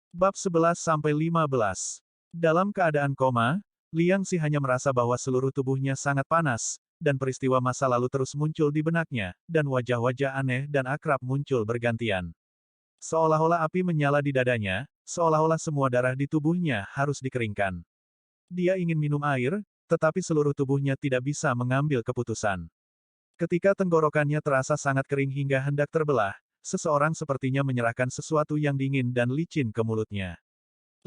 Bab 11-15. Dalam keadaan koma, Liang Xi hanya merasa bahwa seluruh tubuhnya sangat panas, dan peristiwa masa lalu terus muncul di benaknya, dan wajah-wajah aneh dan akrab muncul bergantian. Seolah-olah api menyala di dadanya, seolah-olah semua darah di tubuhnya harus dikeringkan. Dia ingin minum air, tetapi seluruh tubuhnya tidak bisa mengambil keputusan. Ketika tenggorokannya terasa sangat kering hingga hendak terbelah, seseorang sepertinya menyerahkan sesuatu yang dingin dan licin ke mulutnya.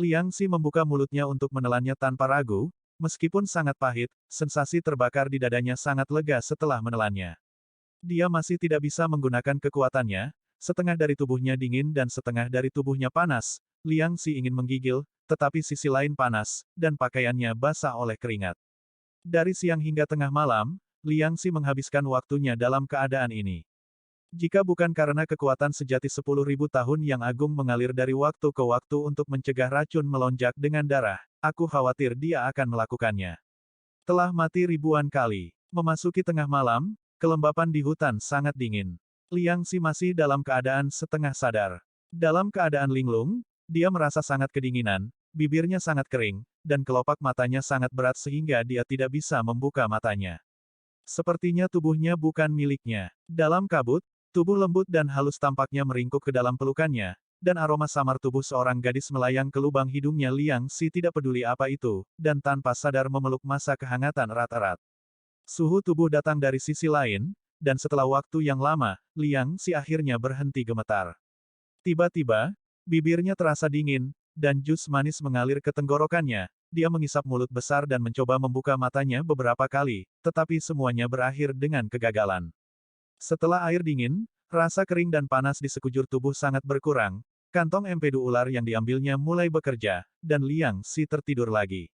Liang Xi membuka mulutnya untuk menelannya tanpa ragu, meskipun sangat pahit, sensasi terbakar di dadanya sangat lega setelah menelannya. Dia masih tidak bisa menggunakan kekuatannya, setengah dari tubuhnya dingin dan setengah dari tubuhnya panas. Liang Xi ingin menggigil, tetapi sisi lain panas, dan pakaiannya basah oleh keringat. Dari siang hingga tengah malam, Liang Xi menghabiskan waktunya dalam keadaan ini. Jika bukan karena kekuatan sejati 10.000 tahun yang agung mengalir dari waktu ke waktu untuk mencegah racun melonjak dengan darah, aku khawatir dia akan melakukannya. Telah mati ribuan kali. Memasuki tengah malam, kelembapan di hutan sangat dingin. Liang Xi masih dalam keadaan setengah sadar. Dalam keadaan linglung, dia merasa sangat kedinginan, bibirnya sangat kering, dan kelopak matanya sangat berat sehingga dia tidak bisa membuka matanya. Sepertinya tubuhnya bukan miliknya. Dalam kabut, tubuh lembut dan halus tampaknya meringkuk ke dalam pelukannya, dan aroma samar tubuh seorang gadis melayang ke lubang hidungnya. Liang Xi tidak peduli apa itu, dan tanpa sadar memeluk masa kehangatan erat-erat. Suhu tubuh datang dari sisi lain, dan setelah waktu yang lama, Liang Xi akhirnya berhenti gemetar. Tiba-tiba, bibirnya terasa dingin, dan jus manis mengalir ke tenggorokannya. Dia mengisap mulut besar dan mencoba membuka matanya beberapa kali, tetapi semuanya berakhir dengan kegagalan. Setelah air dingin, rasa kering dan panas di sekujur tubuh sangat berkurang, kantong empedu ular yang diambilnya mulai bekerja, dan Liang Xi tertidur lagi.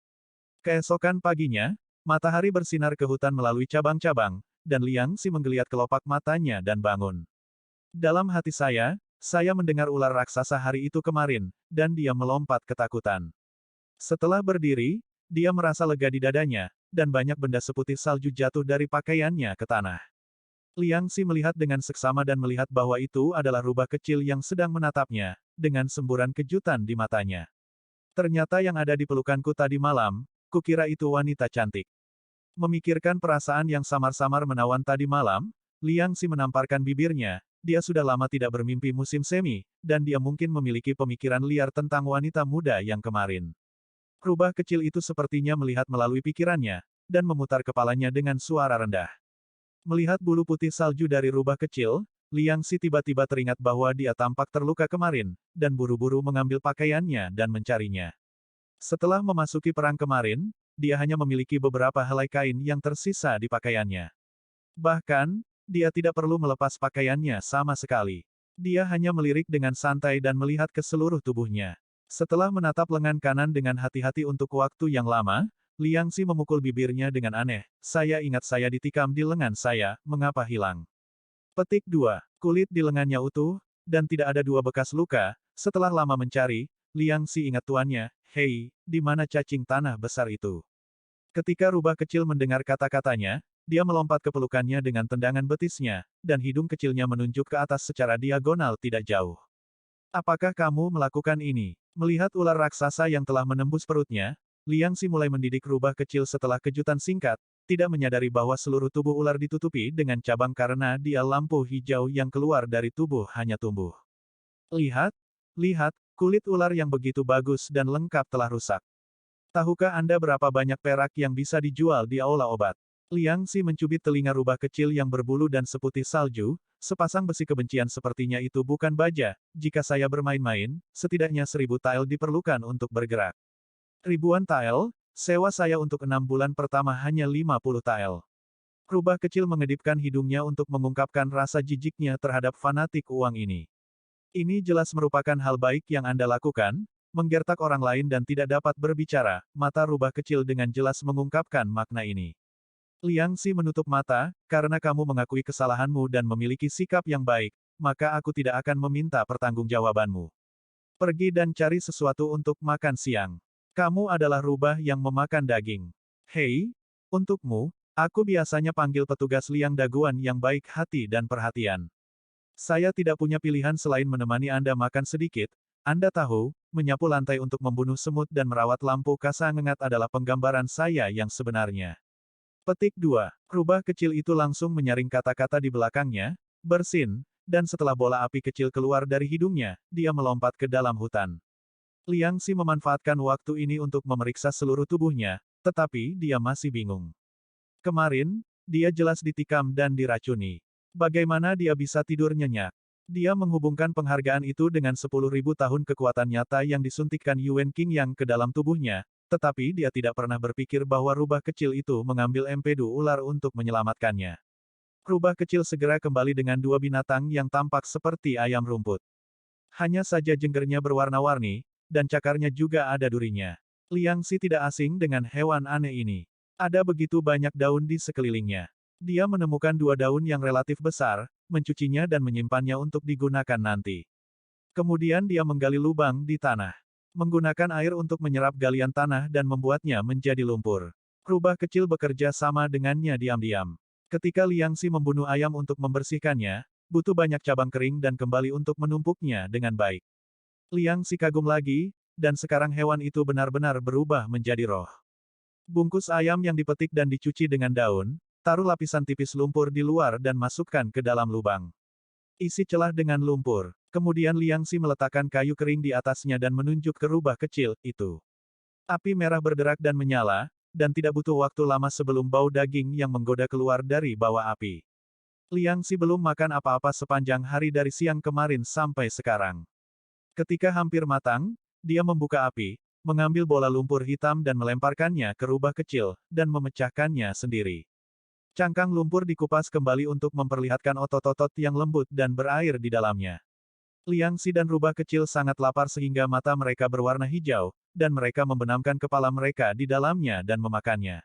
Keesokan paginya, matahari bersinar ke hutan melalui cabang-cabang, dan Liang Xi menggeliat kelopak matanya dan bangun. Dalam hati saya mendengar ular raksasa hari itu kemarin, dan dia melompat ketakutan. Setelah berdiri, dia merasa lega di dadanya, dan banyak benda seputih salju jatuh dari pakaiannya ke tanah. Liang Xi melihat dengan seksama dan melihat bahwa itu adalah rubah kecil yang sedang menatapnya, dengan semburan kejutan di matanya. Ternyata yang ada di pelukanku tadi malam, kukira itu wanita cantik. Memikirkan perasaan yang samar-samar menawan tadi malam, Liang Xi menamparkan bibirnya. Dia sudah lama tidak bermimpi musim semi, dan dia mungkin memiliki pemikiran liar tentang wanita muda yang kemarin. Rubah kecil itu sepertinya melihat melalui pikirannya, dan memutar kepalanya dengan suara rendah. Melihat bulu putih salju dari rubah kecil, Liang Xi tiba-tiba teringat bahwa dia tampak terluka kemarin, dan buru-buru mengambil pakaiannya dan mencarinya. Setelah memasuki perang kemarin, dia hanya memiliki beberapa helai kain yang tersisa di pakaiannya. Bahkan, dia tidak perlu melepas pakaiannya sama sekali. Dia hanya melirik dengan santai dan melihat ke seluruh tubuhnya. Setelah menatap lengan kanan dengan hati-hati untuk waktu yang lama, Liang Xi memukul bibirnya dengan aneh. Saya ingat saya ditikam di lengan saya, mengapa hilang? Petik 2. Kulit di lengannya utuh, dan tidak ada dua bekas luka. Setelah lama mencari, Liang Xi ingat tuannya, hei, di mana cacing tanah besar itu? Ketika rubah kecil mendengar kata-katanya, dia melompat ke pelukannya dengan tendangan betisnya, dan hidung kecilnya menunjuk ke atas secara diagonal tidak jauh. Apakah kamu melakukan ini? Melihat ular raksasa yang telah menembus perutnya, Liang Xi mulai mendidik rubah kecil setelah kejutan singkat, tidak menyadari bahwa seluruh tubuh ular ditutupi dengan cabang karena dia lampu hijau yang keluar dari tubuh hanya tumbuh. Lihat, lihat, kulit ular yang begitu bagus dan lengkap telah rusak. Tahukah Anda berapa banyak perak yang bisa dijual di aula obat? Liang Xi mencubit telinga rubah kecil yang berbulu dan seputih salju, sepasang besi kebencian sepertinya itu bukan baja. Jika saya bermain-main, setidaknya 1.000 tael diperlukan untuk bergerak. Ribuan tael, sewa saya untuk 6 bulan pertama hanya 50 tael. Rubah kecil mengedipkan hidungnya untuk mengungkapkan rasa jijiknya terhadap fanatik uang ini. Ini jelas merupakan hal baik yang Anda lakukan, menggertak orang lain dan tidak dapat berbicara. Mata rubah kecil dengan jelas mengungkapkan makna ini. Liang Xi menutup mata, karena kamu mengakui kesalahanmu dan memiliki sikap yang baik, maka aku tidak akan meminta pertanggungjawabanmu. Pergi dan cari sesuatu untuk makan siang. Kamu adalah rubah yang memakan daging. Hei, untukmu, aku biasanya panggil petugas liang daguan yang baik hati dan perhatian. Saya tidak punya pilihan selain menemani Anda makan sedikit. Anda tahu, menyapu lantai untuk membunuh semut dan merawat lampu kasa ngengat adalah penggambaran saya yang sebenarnya. Petik 2. Rubah kecil itu langsung menyaring kata-kata di belakangnya, bersin, dan setelah bola api kecil keluar dari hidungnya, dia melompat ke dalam hutan. Liang Xi memanfaatkan waktu ini untuk memeriksa seluruh tubuhnya, tetapi dia masih bingung. Kemarin, dia jelas ditikam dan diracuni. Bagaimana dia bisa tidur nyenyak? Dia menghubungkan penghargaan itu dengan 10.000 tahun kekuatan nyata yang disuntikkan Yuan Qingyang ke dalam tubuhnya, tetapi dia tidak pernah berpikir bahwa rubah kecil itu mengambil empedu ular untuk menyelamatkannya. Rubah kecil segera kembali dengan dua binatang yang tampak seperti ayam rumput. Hanya saja jenggernya berwarna-warni, dan cakarnya juga ada durinya. Liang Xi tidak asing dengan hewan aneh ini. Ada begitu banyak daun di sekelilingnya. Dia menemukan dua daun yang relatif besar, mencucinya dan menyimpannya untuk digunakan nanti. Kemudian dia menggali lubang di tanah. Menggunakan air untuk menyerap galian tanah dan membuatnya menjadi lumpur. Rubah kecil bekerja sama dengannya diam-diam. Ketika Liang Xi membunuh ayam untuk membersihkannya, butuh banyak cabang kering dan kembali untuk menumpuknya dengan baik. Liang Xi kagum lagi, dan sekarang hewan itu benar-benar berubah menjadi roh. Bungkus ayam yang dipetik dan dicuci dengan daun, taruh lapisan tipis lumpur di luar dan masukkan ke dalam lubang. Isi celah dengan lumpur. Kemudian Liang Xi meletakkan kayu kering di atasnya dan menunjuk ke rubah kecil itu. Api merah berderak dan menyala, dan tidak butuh waktu lama sebelum bau daging yang menggoda keluar dari bawah api. Liang Xi belum makan apa-apa sepanjang hari dari siang kemarin sampai sekarang. Ketika hampir matang, dia membuka api, mengambil bola lumpur hitam dan melemparkannya ke rubah kecil, dan memecahkannya sendiri. Cangkang lumpur dikupas kembali untuk memperlihatkan otot-otot yang lembut dan berair di dalamnya. Liang Xi dan rubah kecil sangat lapar sehingga mata mereka berwarna hijau, dan mereka membenamkan kepala mereka di dalamnya dan memakannya.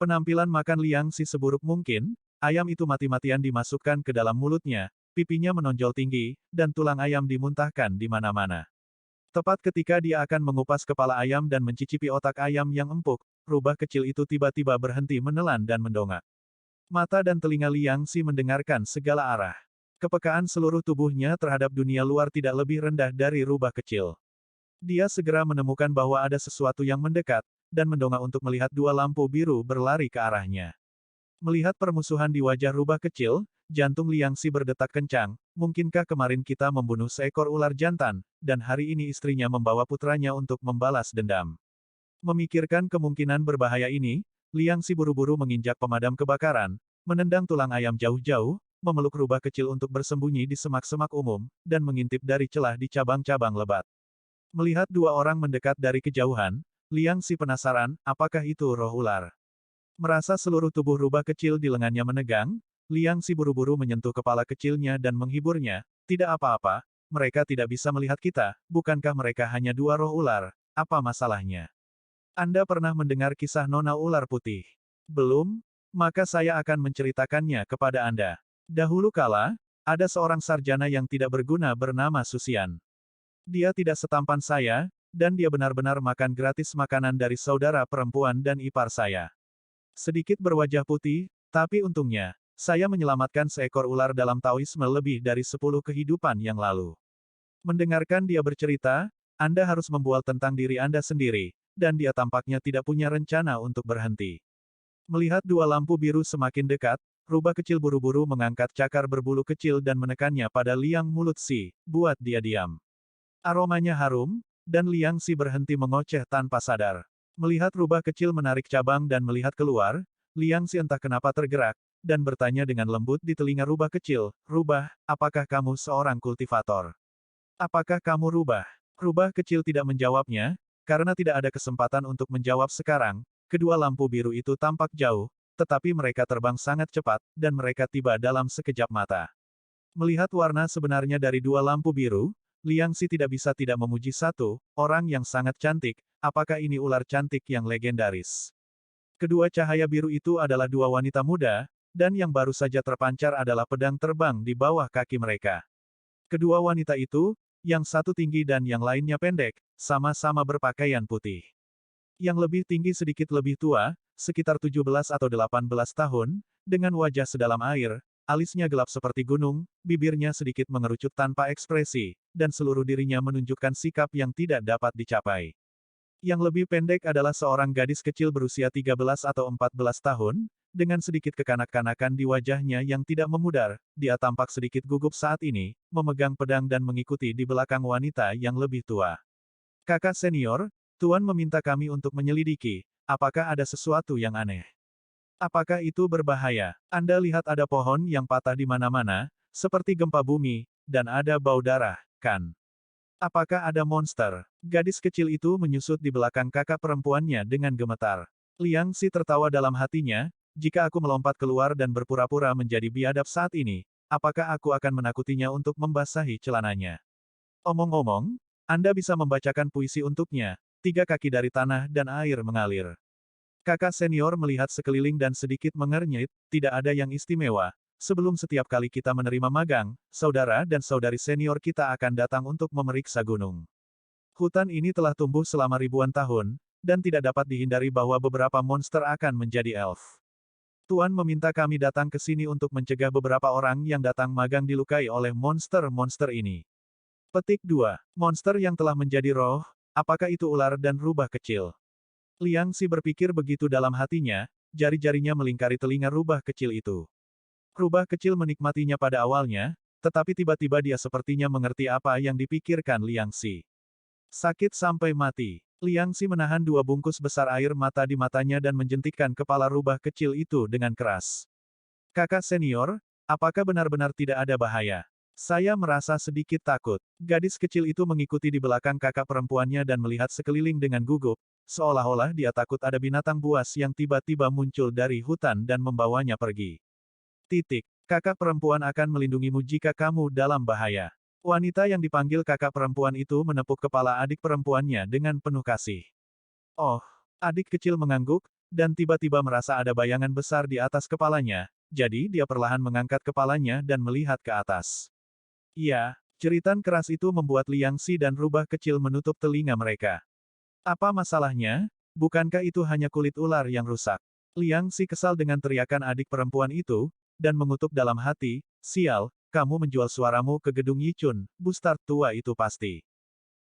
Penampilan makan Liang Xi seburuk mungkin, ayam itu mati-matian dimasukkan ke dalam mulutnya, pipinya menonjol tinggi, dan tulang ayam dimuntahkan di mana-mana. Tepat ketika dia akan mengupas kepala ayam dan mencicipi otak ayam yang empuk, rubah kecil itu tiba-tiba berhenti menelan dan mendongak. Mata dan telinga Liang Xi mendengarkan segala arah. Kepekaan seluruh tubuhnya terhadap dunia luar tidak lebih rendah dari rubah kecil. Dia segera menemukan bahwa ada sesuatu yang mendekat, dan mendongak untuk melihat dua lampu biru berlari ke arahnya. Melihat permusuhan di wajah rubah kecil, jantung Liang Xi berdetak kencang. Mungkinkah kemarin kita membunuh seekor ular jantan, dan hari ini istrinya membawa putranya untuk membalas dendam? Memikirkan kemungkinan berbahaya ini, Liang Xi buru-buru menginjak pemadam kebakaran, menendang tulang ayam jauh-jauh, memeluk rubah kecil untuk bersembunyi di semak-semak umum, dan mengintip dari celah di cabang-cabang lebat. Melihat dua orang mendekat dari kejauhan, Liang Xi penasaran, apakah itu roh ular? Merasa seluruh tubuh rubah kecil di lengannya menegang, Liang Xi buru-buru menyentuh kepala kecilnya dan menghiburnya, tidak apa-apa, mereka tidak bisa melihat kita, bukankah mereka hanya dua roh ular, apa masalahnya? Anda pernah mendengar kisah Nona Ular Putih? Belum? Maka saya akan menceritakannya kepada Anda. Dahulu kala, ada seorang sarjana yang tidak berguna bernama Susian. Dia tidak setampan saya, dan dia benar-benar makan gratis makanan dari saudara perempuan dan ipar saya. Sedikit berwajah putih, tapi untungnya, saya menyelamatkan seekor ular dalam Taoisme lebih dari 10 kehidupan yang lalu. Mendengarkan dia bercerita, Anda harus membual tentang diri Anda sendiri, dan dia tampaknya tidak punya rencana untuk berhenti. Melihat dua lampu biru semakin dekat, rubah kecil buru-buru mengangkat cakar berbulu kecil dan menekannya pada liang mulut Xi, buat dia diam. Aromanya harum, dan Liang Xi berhenti mengoceh tanpa sadar. Melihat rubah kecil menarik cabang dan melihat keluar, Liang Xi entah kenapa tergerak, dan bertanya dengan lembut di telinga rubah kecil, "Rubah, apakah kamu seorang kultivator? Apakah kamu rubah?" Rubah kecil tidak menjawabnya, karena tidak ada kesempatan untuk menjawab sekarang. Kedua lampu biru itu tampak jauh, tetapi mereka terbang sangat cepat, dan mereka tiba dalam sekejap mata. Melihat warna sebenarnya dari dua lampu biru, Liang Xi tidak bisa tidak memuji satu orang yang sangat cantik. Apakah ini ular cantik yang legendaris? Kedua cahaya biru itu adalah dua wanita muda, dan yang baru saja terpancar adalah pedang terbang di bawah kaki mereka. Kedua wanita itu, yang satu tinggi dan yang lainnya pendek, sama-sama berpakaian putih. Yang lebih tinggi sedikit lebih tua, sekitar 17 atau 18 tahun, dengan wajah sedalam air, alisnya gelap seperti gunung, bibirnya sedikit mengerucut tanpa ekspresi, dan seluruh dirinya menunjukkan sikap yang tidak dapat dicapai. Yang lebih pendek adalah seorang gadis kecil berusia 13 atau 14 tahun, dengan sedikit kekanak-kanakan di wajahnya yang tidak memudar, dia tampak sedikit gugup saat ini, memegang pedang dan mengikuti di belakang wanita yang lebih tua. Kakak senior, Tuan meminta kami untuk menyelidiki, apakah ada sesuatu yang aneh. Apakah itu berbahaya? Anda lihat ada pohon yang patah di mana-mana, seperti gempa bumi, dan ada bau darah, kan? Apakah ada monster? Gadis kecil itu menyusut di belakang kakak perempuannya dengan gemetar. Liang Xi tertawa dalam hatinya, jika aku melompat keluar dan berpura-pura menjadi biadab saat ini, apakah aku akan menakutinya untuk membasahi celananya? Omong-omong, Anda bisa membacakan puisi untuknya, 3 kaki dari tanah dan air mengalir. Kakak senior melihat sekeliling dan sedikit mengernyit, tidak ada yang istimewa. Sebelum setiap kali kita menerima magang, saudara dan saudari senior kita akan datang untuk memeriksa gunung. Hutan ini telah tumbuh selama ribuan tahun, dan tidak dapat dihindari bahwa beberapa monster akan menjadi elf. Tuan meminta kami datang ke sini untuk mencegah beberapa orang yang datang magang dilukai oleh monster-monster ini. Petik 2. Monster yang telah menjadi roh, apakah itu ular dan rubah kecil? Liang Xi berpikir begitu dalam hatinya, jari-jarinya melingkari telinga rubah kecil itu. Rubah kecil menikmatinya pada awalnya, tetapi tiba-tiba dia sepertinya mengerti apa yang dipikirkan Liang Xi. Sakit sampai mati. Liang Xi menahan 2 bungkus besar air mata di matanya dan menjentikkan kepala rubah kecil itu dengan keras. Kakak senior, apakah benar-benar tidak ada bahaya? Saya merasa sedikit takut. Gadis kecil itu mengikuti di belakang kakak perempuannya dan melihat sekeliling dengan gugup, seolah-olah dia takut ada binatang buas yang tiba-tiba muncul dari hutan dan membawanya pergi. Titik. Kakak perempuan akan melindungimu jika kamu dalam bahaya. Wanita yang dipanggil kakak perempuan itu menepuk kepala adik perempuannya dengan penuh kasih. Oh, adik kecil mengangguk, dan tiba-tiba merasa ada bayangan besar di atas kepalanya, jadi dia perlahan mengangkat kepalanya dan melihat ke atas. Iya, jeritan keras itu membuat Liang Xi dan rubah kecil menutup telinga mereka. Apa masalahnya? Bukankah itu hanya kulit ular yang rusak? Liang Xi kesal dengan teriakan adik perempuan itu, dan mengutuk dalam hati, sial, kamu menjual suaramu ke gedung Yichun, bustard tua itu pasti.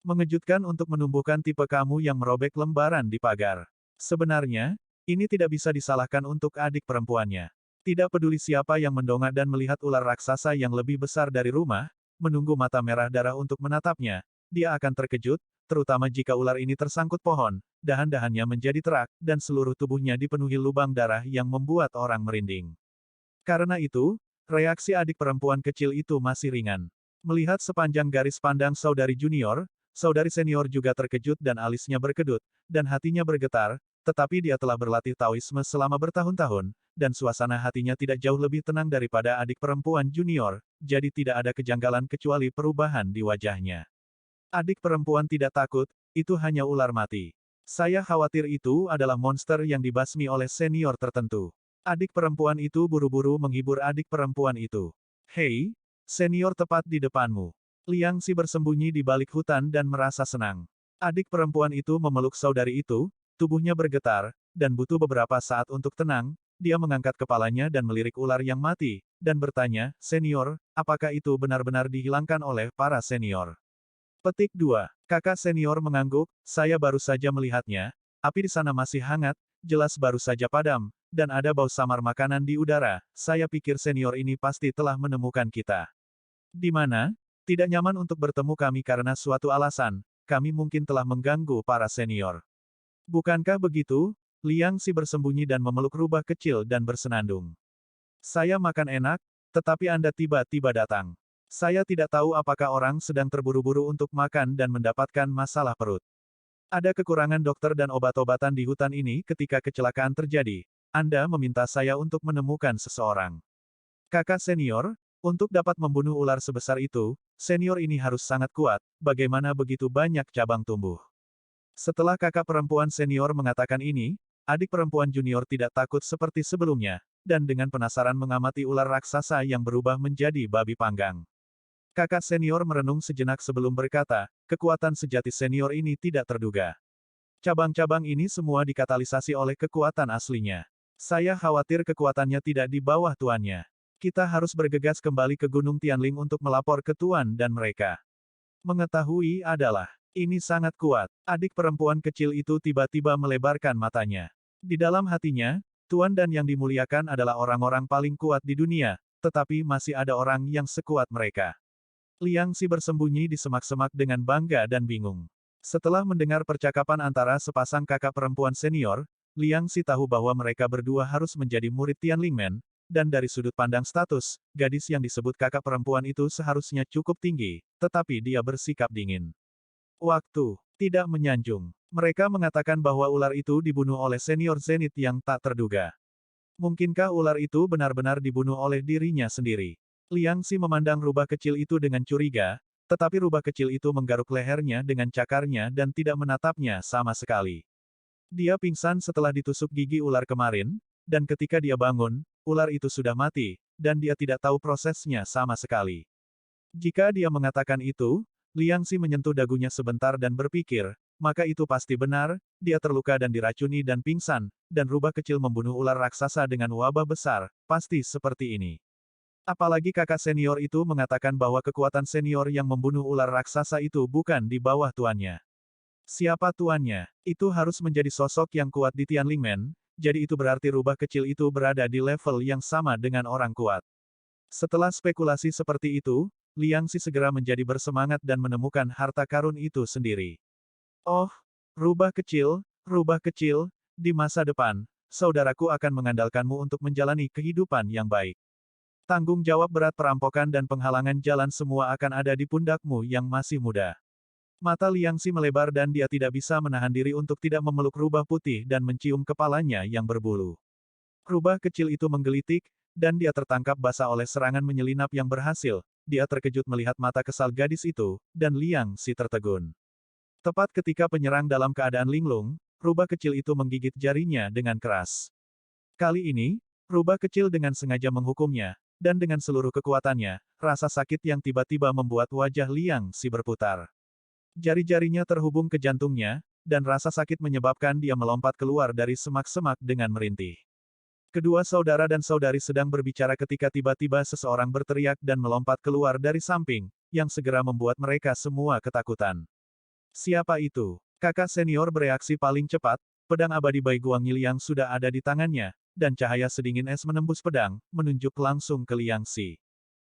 Mengejutkan untuk menumbuhkan tipe kamu yang merobek lembaran di pagar. Sebenarnya, ini tidak bisa disalahkan untuk adik perempuannya. Tidak peduli siapa yang mendongak dan melihat ular raksasa yang lebih besar dari rumah, menunggu mata merah darah untuk menatapnya, dia akan terkejut, terutama jika ular ini tersangkut pohon, dahan-dahannya menjadi terak, dan seluruh tubuhnya dipenuhi lubang darah yang membuat orang merinding. Karena itu, reaksi adik perempuan kecil itu masih ringan. Melihat sepanjang garis pandang saudari junior, saudari senior juga terkejut dan alisnya berkedut, dan hatinya bergetar, tetapi dia telah berlatih Taoisme selama bertahun-tahun, dan suasana hatinya tidak jauh lebih tenang daripada adik perempuan junior, jadi tidak ada kejanggalan kecuali perubahan di wajahnya. Adik perempuan tidak takut, itu hanya ular mati. Saya khawatir itu adalah monster yang dibasmi oleh senior tertentu. Adik perempuan itu buru-buru menghibur adik perempuan itu. Hei, senior tepat di depanmu. Liang Xi bersembunyi di balik hutan dan merasa senang. Adik perempuan itu memeluk saudari itu, tubuhnya bergetar, dan butuh beberapa saat untuk tenang, dia mengangkat kepalanya dan melirik ular yang mati, dan bertanya, senior, apakah itu benar-benar dihilangkan oleh para senior? Petik 2. Kakak senior mengangguk, saya baru saja melihatnya, api di sana masih hangat, jelas baru saja padam, dan ada bau samar makanan di udara, saya pikir senior ini pasti telah menemukan kita. Di mana? Tidak nyaman untuk bertemu kami karena suatu alasan, kami mungkin telah mengganggu para senior. Bukankah begitu? Liang Xi bersembunyi dan memeluk rubah kecil dan bersenandung. Saya makan enak, tetapi Anda tiba-tiba datang. Saya tidak tahu apakah orang sedang terburu-buru untuk makan dan mendapatkan masalah perut. Ada kekurangan dokter dan obat-obatan di hutan ini ketika kecelakaan terjadi. Anda meminta saya untuk menemukan seseorang. Kakak senior, untuk dapat membunuh ular sebesar itu, senior ini harus sangat kuat, bagaimana begitu banyak cabang tumbuh. Setelah kakak perempuan senior mengatakan ini, adik perempuan junior tidak takut seperti sebelumnya, dan dengan penasaran mengamati ular raksasa yang berubah menjadi babi panggang. Kakak senior merenung sejenak sebelum berkata, kekuatan sejati senior ini tidak terduga. Cabang-cabang ini semua dikatalisasi oleh kekuatan aslinya. Saya khawatir kekuatannya tidak di bawah tuannya. Kita harus bergegas kembali ke Gunung Tianling untuk melapor ke Tuan dan mereka. Mengetahui adalah, ini sangat kuat. Adik perempuan kecil itu tiba-tiba melebarkan matanya. Di dalam hatinya, Tuan dan yang dimuliakan adalah orang-orang paling kuat di dunia, tetapi masih ada orang yang sekuat mereka. Liang Xi bersembunyi di semak-semak dengan bangga dan bingung. Setelah mendengar percakapan antara sepasang kakak perempuan senior, Liang Xi tahu bahwa mereka berdua harus menjadi murid Tianlingmen, dan dari sudut pandang status, gadis yang disebut kakak perempuan itu seharusnya cukup tinggi, tetapi dia bersikap dingin. Waktu tidak menyanjung. Mereka mengatakan bahwa ular itu dibunuh oleh senior Zenith yang tak terduga. Mungkinkah ular itu benar-benar dibunuh oleh dirinya sendiri? Liang Xi memandang rubah kecil itu dengan curiga, tetapi rubah kecil itu menggaruk lehernya dengan cakarnya dan tidak menatapnya sama sekali. Dia pingsan setelah ditusuk gigi ular kemarin, dan ketika dia bangun, ular itu sudah mati, dan dia tidak tahu prosesnya sama sekali. Jika dia mengatakan itu, Liang Xi menyentuh dagunya sebentar dan berpikir, maka itu pasti benar, dia terluka dan diracuni dan pingsan, dan rubah kecil membunuh ular raksasa dengan wabah besar, pasti seperti ini. Apalagi kakak senior itu mengatakan bahwa kekuatan senior yang membunuh ular raksasa itu bukan di bawah tuannya. Siapa tuannya? Itu harus menjadi sosok yang kuat di Tianlingmen, jadi itu berarti rubah kecil itu berada di level yang sama dengan orang kuat. Setelah spekulasi seperti itu, Liang Xi segera menjadi bersemangat dan menemukan harta karun itu sendiri. Oh, rubah kecil, di masa depan, saudaraku akan mengandalkanmu untuk menjalani kehidupan yang baik. Tanggung jawab berat perampokan dan penghalangan jalan semua akan ada di pundakmu yang masih muda. Mata Liang Xi melebar dan dia tidak bisa menahan diri untuk tidak memeluk rubah putih dan mencium kepalanya yang berbulu. Rubah kecil itu menggelitik, dan dia tertangkap basah oleh serangan menyelinap yang berhasil. Dia terkejut melihat mata kesal gadis itu, dan Liang Xi tertegun. Tepat ketika penyerang dalam keadaan linglung, rubah kecil itu menggigit jarinya dengan keras. Kali ini, rubah kecil dengan sengaja menghukumnya, dan dengan seluruh kekuatannya, rasa sakit yang tiba-tiba membuat wajah Liang Xi berputar. Jari-jarinya terhubung ke jantungnya, dan rasa sakit menyebabkan dia melompat keluar dari semak-semak dengan merintih. Kedua saudara dan saudari sedang berbicara ketika tiba-tiba seseorang berteriak dan melompat keluar dari samping, yang segera membuat mereka semua ketakutan. Siapa itu? Kakak senior bereaksi paling cepat, pedang abadi Bai Guangil yang sudah ada di tangannya, dan cahaya sedingin es menembus pedang, menunjuk langsung ke Liang Xi.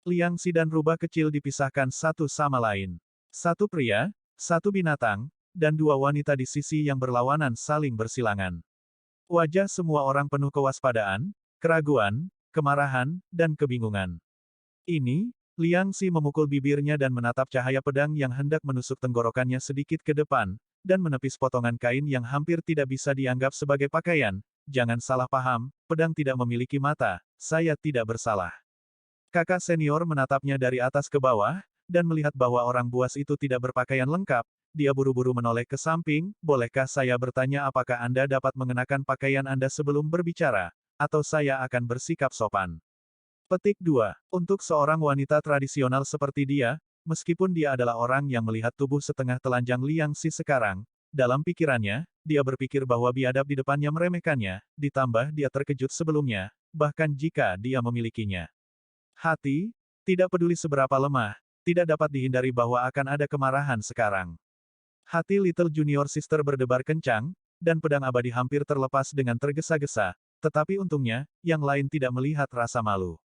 Liang Xi dan rubah kecil dipisahkan satu sama lain. Satu pria, satu binatang, dan dua wanita di sisi yang berlawanan saling bersilangan. Wajah semua orang penuh kewaspadaan, keraguan, kemarahan, dan kebingungan. Ini, Liang Xi memukul bibirnya dan menatap cahaya pedang yang hendak menusuk tenggorokannya sedikit ke depan, dan menepis potongan kain yang hampir tidak bisa dianggap sebagai pakaian. Jangan salah paham, pedang tidak memiliki mata, saya tidak bersalah. Kakak senior menatapnya dari atas ke bawah, dan melihat bahwa orang buas itu tidak berpakaian lengkap, dia buru-buru menoleh ke samping, bolehkah saya bertanya apakah Anda dapat mengenakan pakaian Anda sebelum berbicara, atau saya akan bersikap sopan. Petik 2. Untuk seorang wanita tradisional seperti dia, meskipun dia adalah orang yang melihat tubuh setengah telanjang Liang Xi sekarang, dalam pikirannya, dia berpikir bahwa biadab di depannya meremehkannya, ditambah dia terkejut sebelumnya, bahkan jika dia memilikinya. Hati, tidak peduli seberapa lemah, tidak dapat dihindari bahwa akan ada kemarahan sekarang. Hati Little Junior Sister berdebar kencang, dan pedang abadi hampir terlepas dengan tergesa-gesa, tetapi untungnya, yang lain tidak melihat rasa malu.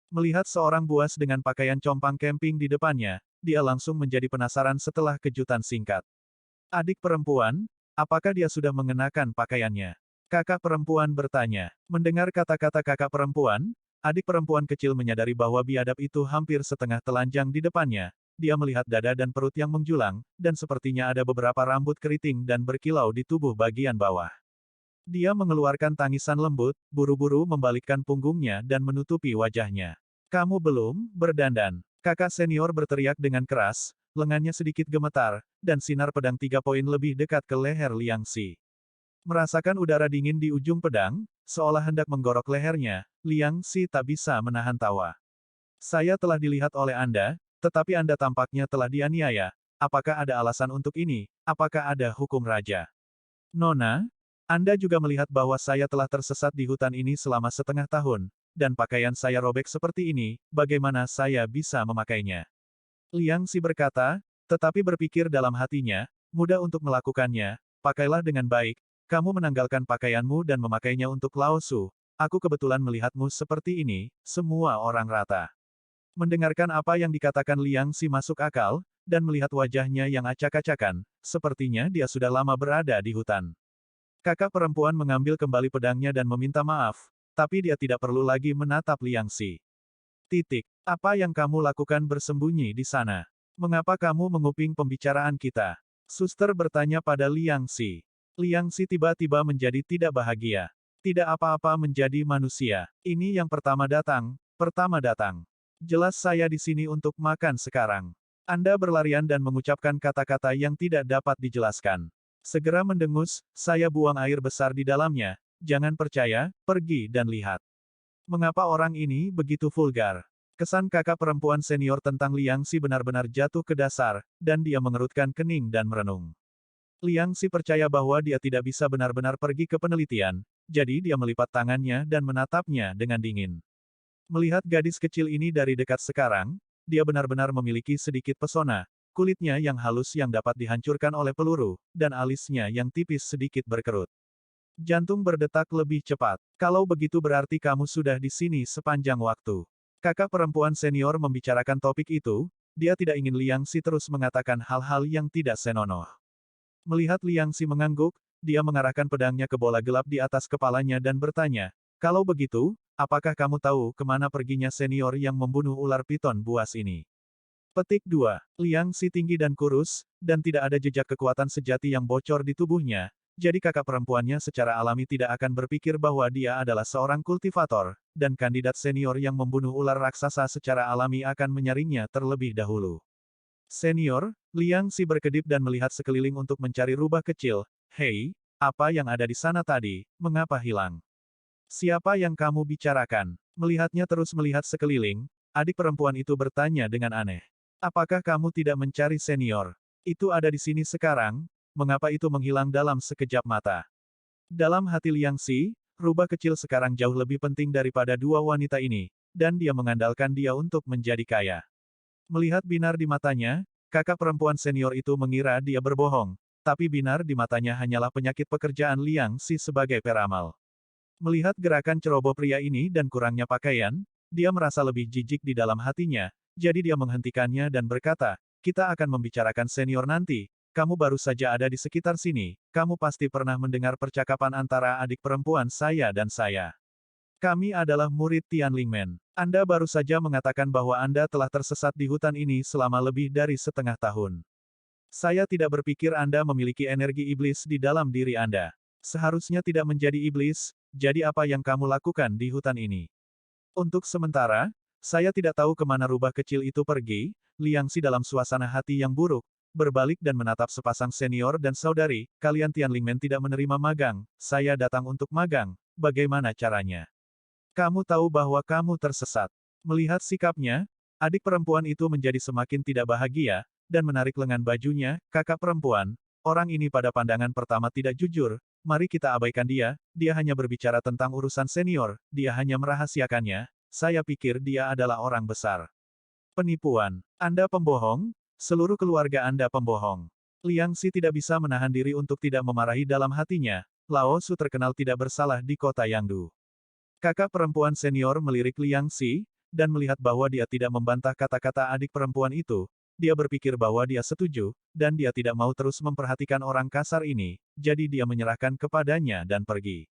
Melihat seorang buas dengan pakaian compang camping di depannya, dia langsung menjadi penasaran setelah kejutan singkat. Adik perempuan, apakah dia sudah mengenakan pakaiannya? Kakak perempuan bertanya. Mendengar kata-kata kakak perempuan, adik perempuan kecil menyadari bahwa biadab itu hampir setengah telanjang di depannya. Dia melihat dada dan perut yang menjulang, dan sepertinya ada beberapa rambut keriting dan berkilau di tubuh bagian bawah. Dia mengeluarkan tangisan lembut, buru-buru membalikkan punggungnya dan menutupi wajahnya. Kamu belum berdandan. Kakak senior berteriak dengan keras, lengannya sedikit gemetar, dan sinar pedang 3 poin lebih dekat ke leher Liang Xi. Merasakan udara dingin di ujung pedang, seolah hendak menggorok lehernya, Liang Xi tak bisa menahan tawa. Saya telah dilihat oleh Anda, tetapi Anda tampaknya telah dianiaya. Apakah ada alasan untuk ini? Apakah ada hukum raja? Nona, Anda juga melihat bahwa saya telah tersesat di hutan ini selama setengah tahun, dan pakaian saya robek seperti ini, bagaimana saya bisa memakainya? Liang Xi berkata, tetapi berpikir dalam hatinya, mudah untuk melakukannya, pakailah dengan baik, kamu menanggalkan pakaianmu dan memakainya untuk Lao Su. Aku kebetulan melihatmu seperti ini, semua orang rata. Mendengarkan apa yang dikatakan Liang Xi masuk akal, dan melihat wajahnya yang acak-acakan, sepertinya dia sudah lama berada di hutan. Kakak perempuan mengambil kembali pedangnya dan meminta maaf, tapi dia tidak perlu lagi menatap Liang Xi. Titik. Apa yang kamu lakukan bersembunyi di sana? Mengapa kamu menguping pembicaraan kita? Suster bertanya pada Liang Xi. Liang Xi tiba-tiba menjadi tidak bahagia. Tidak apa-apa menjadi manusia. Ini yang pertama datang, pertama datang. Jelas saya di sini untuk makan sekarang. Anda berlarian dan mengucapkan kata-kata yang tidak dapat dijelaskan. Segera mendengus, saya buang air besar di dalamnya, jangan percaya, pergi dan lihat. Mengapa orang ini begitu vulgar? Kesan kakak perempuan senior tentang Liang Xi benar-benar jatuh ke dasar, dan dia mengerutkan kening dan merenung. Liang Xi percaya bahwa dia tidak bisa benar-benar pergi ke penelitian, jadi dia melipat tangannya dan menatapnya dengan dingin. Melihat gadis kecil ini dari dekat sekarang, dia benar-benar memiliki sedikit pesona, kulitnya yang halus yang dapat dihancurkan oleh peluru, dan alisnya yang tipis sedikit berkerut. Jantung berdetak lebih cepat. Kalau begitu berarti kamu sudah di sini sepanjang waktu. Kakak perempuan senior membicarakan topik itu, dia tidak ingin Liang Xi terus mengatakan hal-hal yang tidak senonoh. Melihat Liang Xi mengangguk, dia mengarahkan pedangnya ke bola gelap di atas kepalanya dan bertanya, kalau begitu, apakah kamu tahu kemana perginya senior yang membunuh ular piton buas ini? Petik 2. Liang Xi tinggi dan kurus, dan tidak ada jejak kekuatan sejati yang bocor di tubuhnya, jadi kakak perempuannya secara alami tidak akan berpikir bahwa dia adalah seorang kultivator, dan kandidat senior yang membunuh ular raksasa secara alami akan menyaringnya terlebih dahulu. Senior, Liang Xi berkedip dan melihat sekeliling untuk mencari rubah kecil. Hei, apa yang ada di sana tadi, mengapa hilang? Siapa yang kamu bicarakan? Melihatnya terus melihat sekeliling, adik perempuan itu bertanya dengan aneh. Apakah kamu tidak mencari senior? Itu ada di sini sekarang, mengapa itu menghilang dalam sekejap mata? Dalam hati Liang Xi, rubah kecil sekarang jauh lebih penting daripada dua wanita ini, dan dia mengandalkan dia untuk menjadi kaya. Melihat binar di matanya, kakak perempuan senior itu mengira dia berbohong, tapi binar di matanya hanyalah penyakit pekerjaan Liang Xi sebagai peramal. Melihat gerakan ceroboh pria ini dan kurangnya pakaian, dia merasa lebih jijik di dalam hatinya, jadi dia menghentikannya dan berkata, kita akan membicarakan senior nanti, kamu baru saja ada di sekitar sini, kamu pasti pernah mendengar percakapan antara adik perempuan saya dan saya. Kami adalah murid Tianlingmen. Anda baru saja mengatakan bahwa Anda telah tersesat di hutan ini selama lebih dari setengah tahun. Saya tidak berpikir Anda memiliki energi iblis di dalam diri Anda. Seharusnya tidak menjadi iblis, jadi apa yang kamu lakukan di hutan ini? Untuk sementara, saya tidak tahu kemana rubah kecil itu pergi. Liang Xi dalam suasana hati yang buruk, berbalik dan menatap sepasang senior dan saudari, kalian Tianlingmen tidak menerima magang, saya datang untuk magang, bagaimana caranya? Kamu tahu bahwa kamu tersesat. Melihat sikapnya, adik perempuan itu menjadi semakin tidak bahagia, dan menarik lengan bajunya, kakak perempuan, orang ini pada pandangan pertama tidak jujur, mari kita abaikan dia, dia hanya berbicara tentang urusan senior, dia hanya merahasiakannya, saya pikir dia adalah orang besar. Penipuan. Anda pembohong, seluruh keluarga Anda pembohong. Liang Xi tidak bisa menahan diri untuk tidak memarahi dalam hatinya, Lao Su terkenal tidak bersalah di kota Yangdu. Kakak perempuan senior melirik Liang Xi, dan melihat bahwa dia tidak membantah kata-kata adik perempuan itu, dia berpikir bahwa dia setuju, dan dia tidak mau terus memperhatikan orang kasar ini, jadi dia menyerahkan kepadanya dan pergi.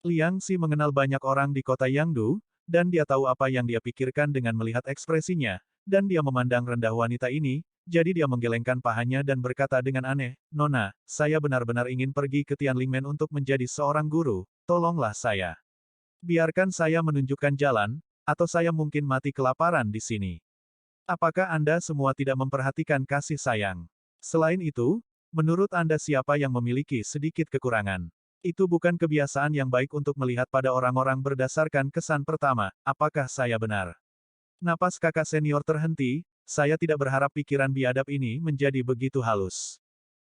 Liang Xi mengenal banyak orang di kota Yangdu, dan dia tahu apa yang dia pikirkan dengan melihat ekspresinya, dan dia memandang rendah wanita ini, jadi dia menggelengkan pahanya dan berkata dengan aneh, Nona, saya benar-benar ingin pergi ke Tianlingmen untuk menjadi seorang guru, tolonglah saya. Biarkan saya menunjukkan jalan, atau saya mungkin mati kelaparan di sini. Apakah Anda semua tidak memperhatikan kasih sayang? Selain itu, menurut Anda siapa yang memiliki sedikit kekurangan? Itu bukan kebiasaan yang baik untuk melihat pada orang-orang berdasarkan kesan pertama, apakah saya benar? Napas kakak senior terhenti, saya tidak berharap pikiran biadab ini menjadi begitu halus.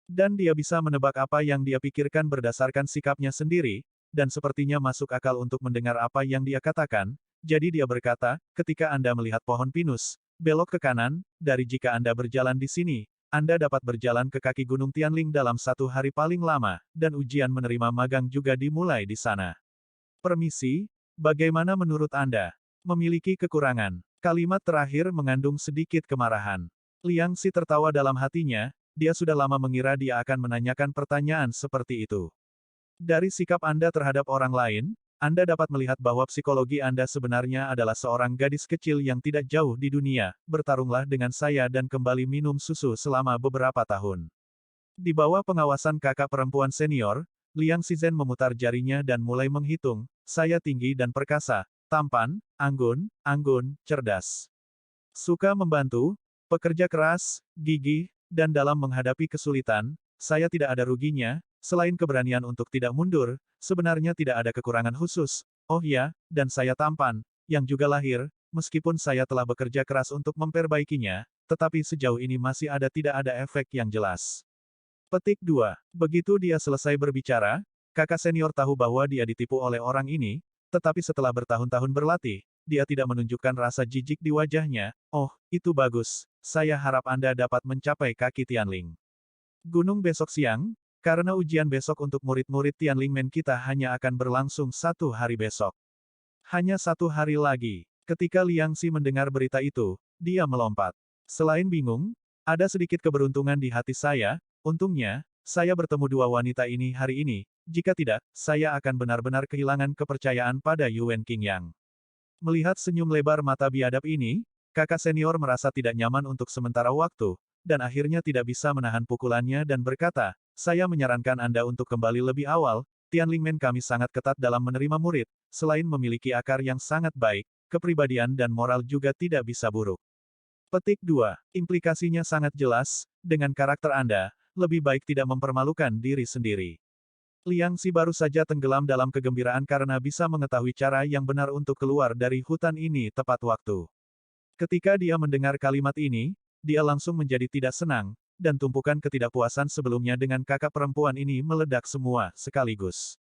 Dan dia bisa menebak apa yang dia pikirkan berdasarkan sikapnya sendiri, dan sepertinya masuk akal untuk mendengar apa yang dia katakan, Jadi dia berkata, ketika Anda melihat pohon pinus, belok ke kanan, dari jika Anda berjalan di sini, Anda dapat berjalan ke kaki Gunung Tianling dalam 1 hari paling lama, dan ujian menerima magang juga dimulai di sana. Permisi, bagaimana menurut Anda? Memiliki kekurangan. Kalimat terakhir mengandung sedikit kemarahan. Liang Xi tertawa dalam hatinya, dia sudah lama mengira dia akan menanyakan pertanyaan seperti itu. Dari sikap Anda terhadap orang lain, Anda dapat melihat bahwa psikologi Anda sebenarnya adalah seorang gadis kecil yang tidak jauh di dunia, bertarunglah dengan saya dan kembali minum susu selama beberapa tahun. Di bawah pengawasan kakak perempuan senior, Liang Xizhen memutar jarinya dan mulai menghitung, saya tinggi dan perkasa, tampan, anggun, cerdas. Suka membantu, pekerja keras, gigih, dan dalam menghadapi kesulitan, saya tidak ada ruginya, selain keberanian untuk tidak mundur, sebenarnya tidak ada kekurangan khusus. Oh ya, dan saya tampan, yang juga lahir, meskipun saya telah bekerja keras untuk memperbaikinya, tetapi sejauh ini masih tidak ada efek yang jelas. Petik 2. Begitu dia selesai berbicara, kakak senior tahu bahwa dia ditipu oleh orang ini, tetapi setelah bertahun-tahun berlatih, dia tidak menunjukkan rasa jijik di wajahnya. Oh, itu bagus. Saya harap Anda dapat mencapai kaki Tianling Gunung besok siang, karena ujian besok untuk murid-murid Tianlingmen kita hanya akan berlangsung 1 hari besok. Hanya 1 hari lagi. Ketika Liang Xi mendengar berita itu, dia melompat. Selain bingung, ada sedikit keberuntungan di hati saya. Untungnya, saya bertemu dua wanita ini hari ini, jika tidak, saya akan benar-benar kehilangan kepercayaan pada Yuan Qingyang. Melihat senyum lebar mata biadab ini, kakak senior merasa tidak nyaman untuk sementara waktu, dan akhirnya tidak bisa menahan pukulannya dan berkata, saya menyarankan Anda untuk kembali lebih awal, Tianlingmen kami sangat ketat dalam menerima murid, selain memiliki akar yang sangat baik, kepribadian dan moral juga tidak bisa buruk. Petik 2. Implikasinya sangat jelas, dengan karakter Anda, lebih baik tidak mempermalukan diri sendiri. Liang Xi baru saja tenggelam dalam kegembiraan karena bisa mengetahui cara yang benar untuk keluar dari hutan ini tepat waktu. Ketika dia mendengar kalimat ini, dia langsung menjadi tidak senang, dan tumpukan ketidakpuasan sebelumnya dengan kakak perempuan ini meledak semua sekaligus.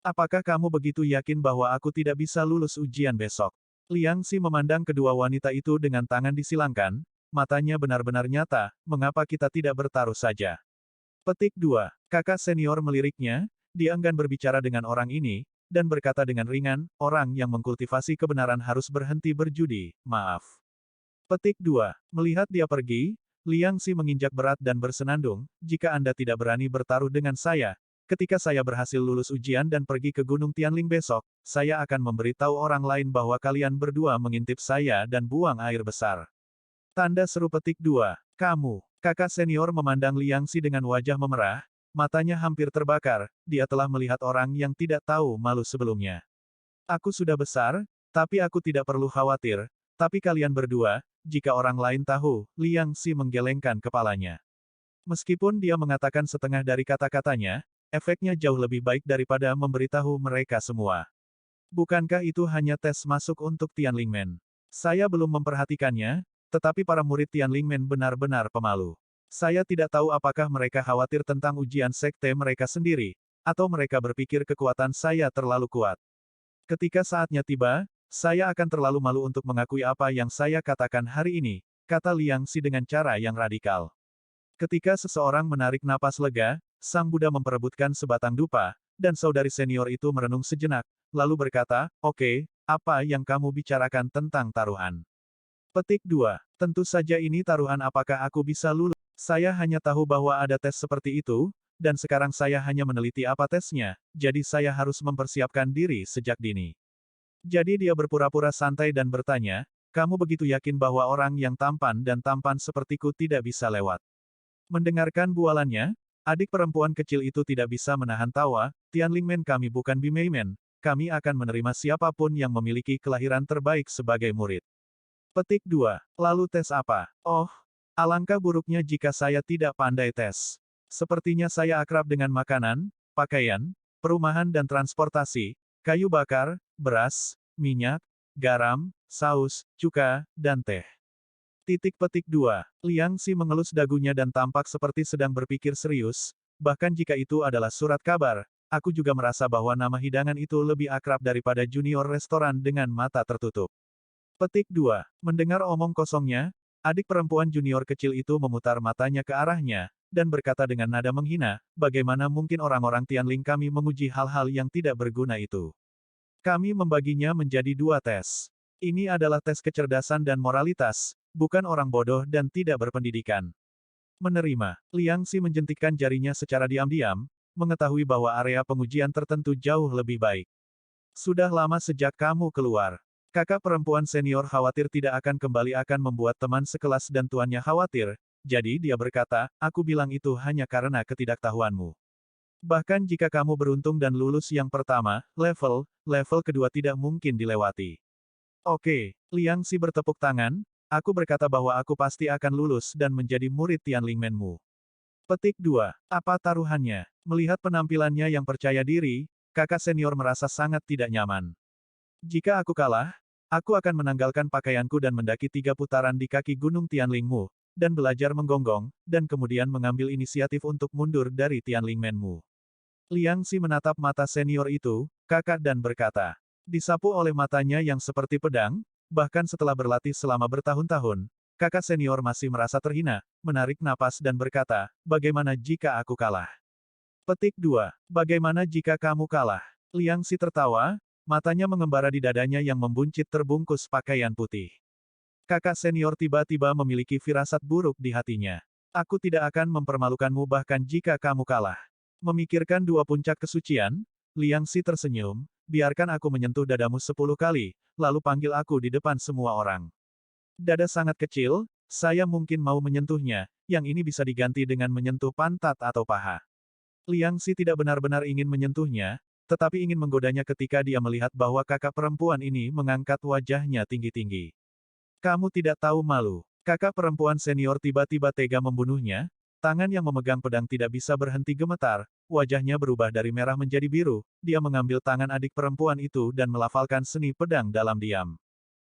Apakah kamu begitu yakin bahwa aku tidak bisa lulus ujian besok? Liang Xi memandang kedua wanita itu dengan tangan disilangkan, matanya benar-benar nyata, mengapa kita tidak bertaruh saja? Petik 2. Kakak senior meliriknya, dia enggan berbicara dengan orang ini, dan berkata dengan ringan, orang yang mengkultivasi kebenaran harus berhenti berjudi, maaf. Petik 2. Melihat dia pergi, Liang Xi menginjak berat dan bersenandung, jika Anda tidak berani bertaruh dengan saya, ketika saya berhasil lulus ujian dan pergi ke Gunung Tianling besok, saya akan memberitahu orang lain bahwa kalian berdua mengintip saya dan buang air besar. Tanda seru petik 2. Kamu. Kakak senior memandang Liang Xi dengan wajah memerah, matanya hampir terbakar, dia telah melihat orang yang tidak tahu malu sebelumnya. Aku sudah besar, tapi aku tidak perlu khawatir, tapi kalian berdua, jika orang lain tahu, Liang Xi menggelengkan kepalanya. Meskipun dia mengatakan setengah dari kata-katanya, efeknya jauh lebih baik daripada memberitahu mereka semua. Bukankah itu hanya tes masuk untuk Tianlingmen? Saya belum memperhatikannya, tetapi para murid Tianlingmen benar-benar pemalu. Saya tidak tahu apakah mereka khawatir tentang ujian sekte mereka sendiri, atau mereka berpikir kekuatan saya terlalu kuat. Ketika saatnya tiba, saya akan terlalu malu untuk mengakui apa yang saya katakan hari ini, kata Liang Xi dengan cara yang radikal. Ketika seseorang menarik napas lega, Sang Buddha memperebutkan sebatang dupa, dan saudari senior itu merenung sejenak, lalu berkata, oke, apa yang kamu bicarakan tentang taruhan? Petik 2. Tentu saja ini taruhan apakah aku bisa lulus. Saya hanya tahu bahwa ada tes seperti itu, dan sekarang saya hanya meneliti apa tesnya, jadi saya harus mempersiapkan diri sejak dini. Jadi dia berpura-pura santai dan bertanya, kamu begitu yakin bahwa orang yang tampan dan tampan sepertiku tidak bisa lewat? Mendengarkan bualannya, adik perempuan kecil itu tidak bisa menahan tawa, Tianlingmen kami bukan Bimeimen, kami akan menerima siapapun yang memiliki kelahiran terbaik sebagai murid. Petik 2. Lalu tes apa? Oh, alangkah buruknya jika saya tidak pandai tes. Sepertinya saya akrab dengan makanan, pakaian, perumahan dan transportasi, kayu bakar, beras, minyak, garam, saus, cuka, dan teh. Petik 2. Liang Xi mengelus dagunya dan tampak seperti sedang berpikir serius, bahkan jika itu adalah surat kabar, aku juga merasa bahwa nama hidangan itu lebih akrab daripada junior restoran dengan mata tertutup. Petik 2. Mendengar omong kosongnya, adik perempuan junior kecil itu memutar matanya ke arahnya, dan berkata dengan nada menghina, bagaimana mungkin orang-orang Tianling kami menguji hal-hal yang tidak berguna itu. Kami membaginya menjadi 2 tes. Ini adalah tes kecerdasan dan moralitas, bukan orang bodoh dan tidak berpendidikan. Menerima. Liang Xi menjentikkan jarinya secara diam-diam, mengetahui bahwa area pengujian tertentu jauh lebih baik. Sudah lama sejak kamu keluar. Kakak perempuan senior khawatir tidak akan kembali akan membuat teman sekelas dan tuannya khawatir, jadi dia berkata, aku bilang itu hanya karena ketidaktahuanmu. Bahkan jika kamu beruntung dan lulus yang pertama, level kedua tidak mungkin dilewati. Oke, Liang Xi bertepuk tangan, aku berkata bahwa aku pasti akan lulus dan menjadi murid Tianlingmenmu. Petik 2. Apa taruhannya? Melihat penampilannya yang percaya diri, kakak senior merasa sangat tidak nyaman. Jika aku kalah, aku akan menanggalkan pakaianku dan mendaki 3 putaran di kaki gunung Tianlingmu, dan belajar menggonggong, dan kemudian mengambil inisiatif untuk mundur dari Tianlingmenmu. Liang Xi menatap mata senior itu, kakak dan berkata, disapu oleh matanya yang seperti pedang, bahkan setelah berlatih selama bertahun-tahun, kakak senior masih merasa terhina, menarik napas dan berkata, bagaimana jika aku kalah? Petik 2. Bagaimana jika kamu kalah? Liang Xi tertawa, matanya mengembara di dadanya yang membuncit terbungkus pakaian putih. Kakak senior tiba-tiba memiliki firasat buruk di hatinya. Aku tidak akan mempermalukanmu bahkan jika kamu kalah. Memikirkan 2 puncak kesucian, Liang Xi tersenyum, biarkan aku menyentuh dadamu 10 kali, lalu panggil aku di depan semua orang. Dada sangat kecil, saya mungkin mau menyentuhnya, yang ini bisa diganti dengan menyentuh pantat atau paha. Liang Xi tidak benar-benar ingin menyentuhnya, tetapi ingin menggodanya ketika dia melihat bahwa kakak perempuan ini mengangkat wajahnya tinggi-tinggi. Kamu tidak tahu malu. Kakak perempuan senior tiba-tiba tega membunuhnya, tangan yang memegang pedang tidak bisa berhenti gemetar, wajahnya berubah dari merah menjadi biru, dia mengambil tangan adik perempuan itu dan melafalkan seni pedang dalam diam.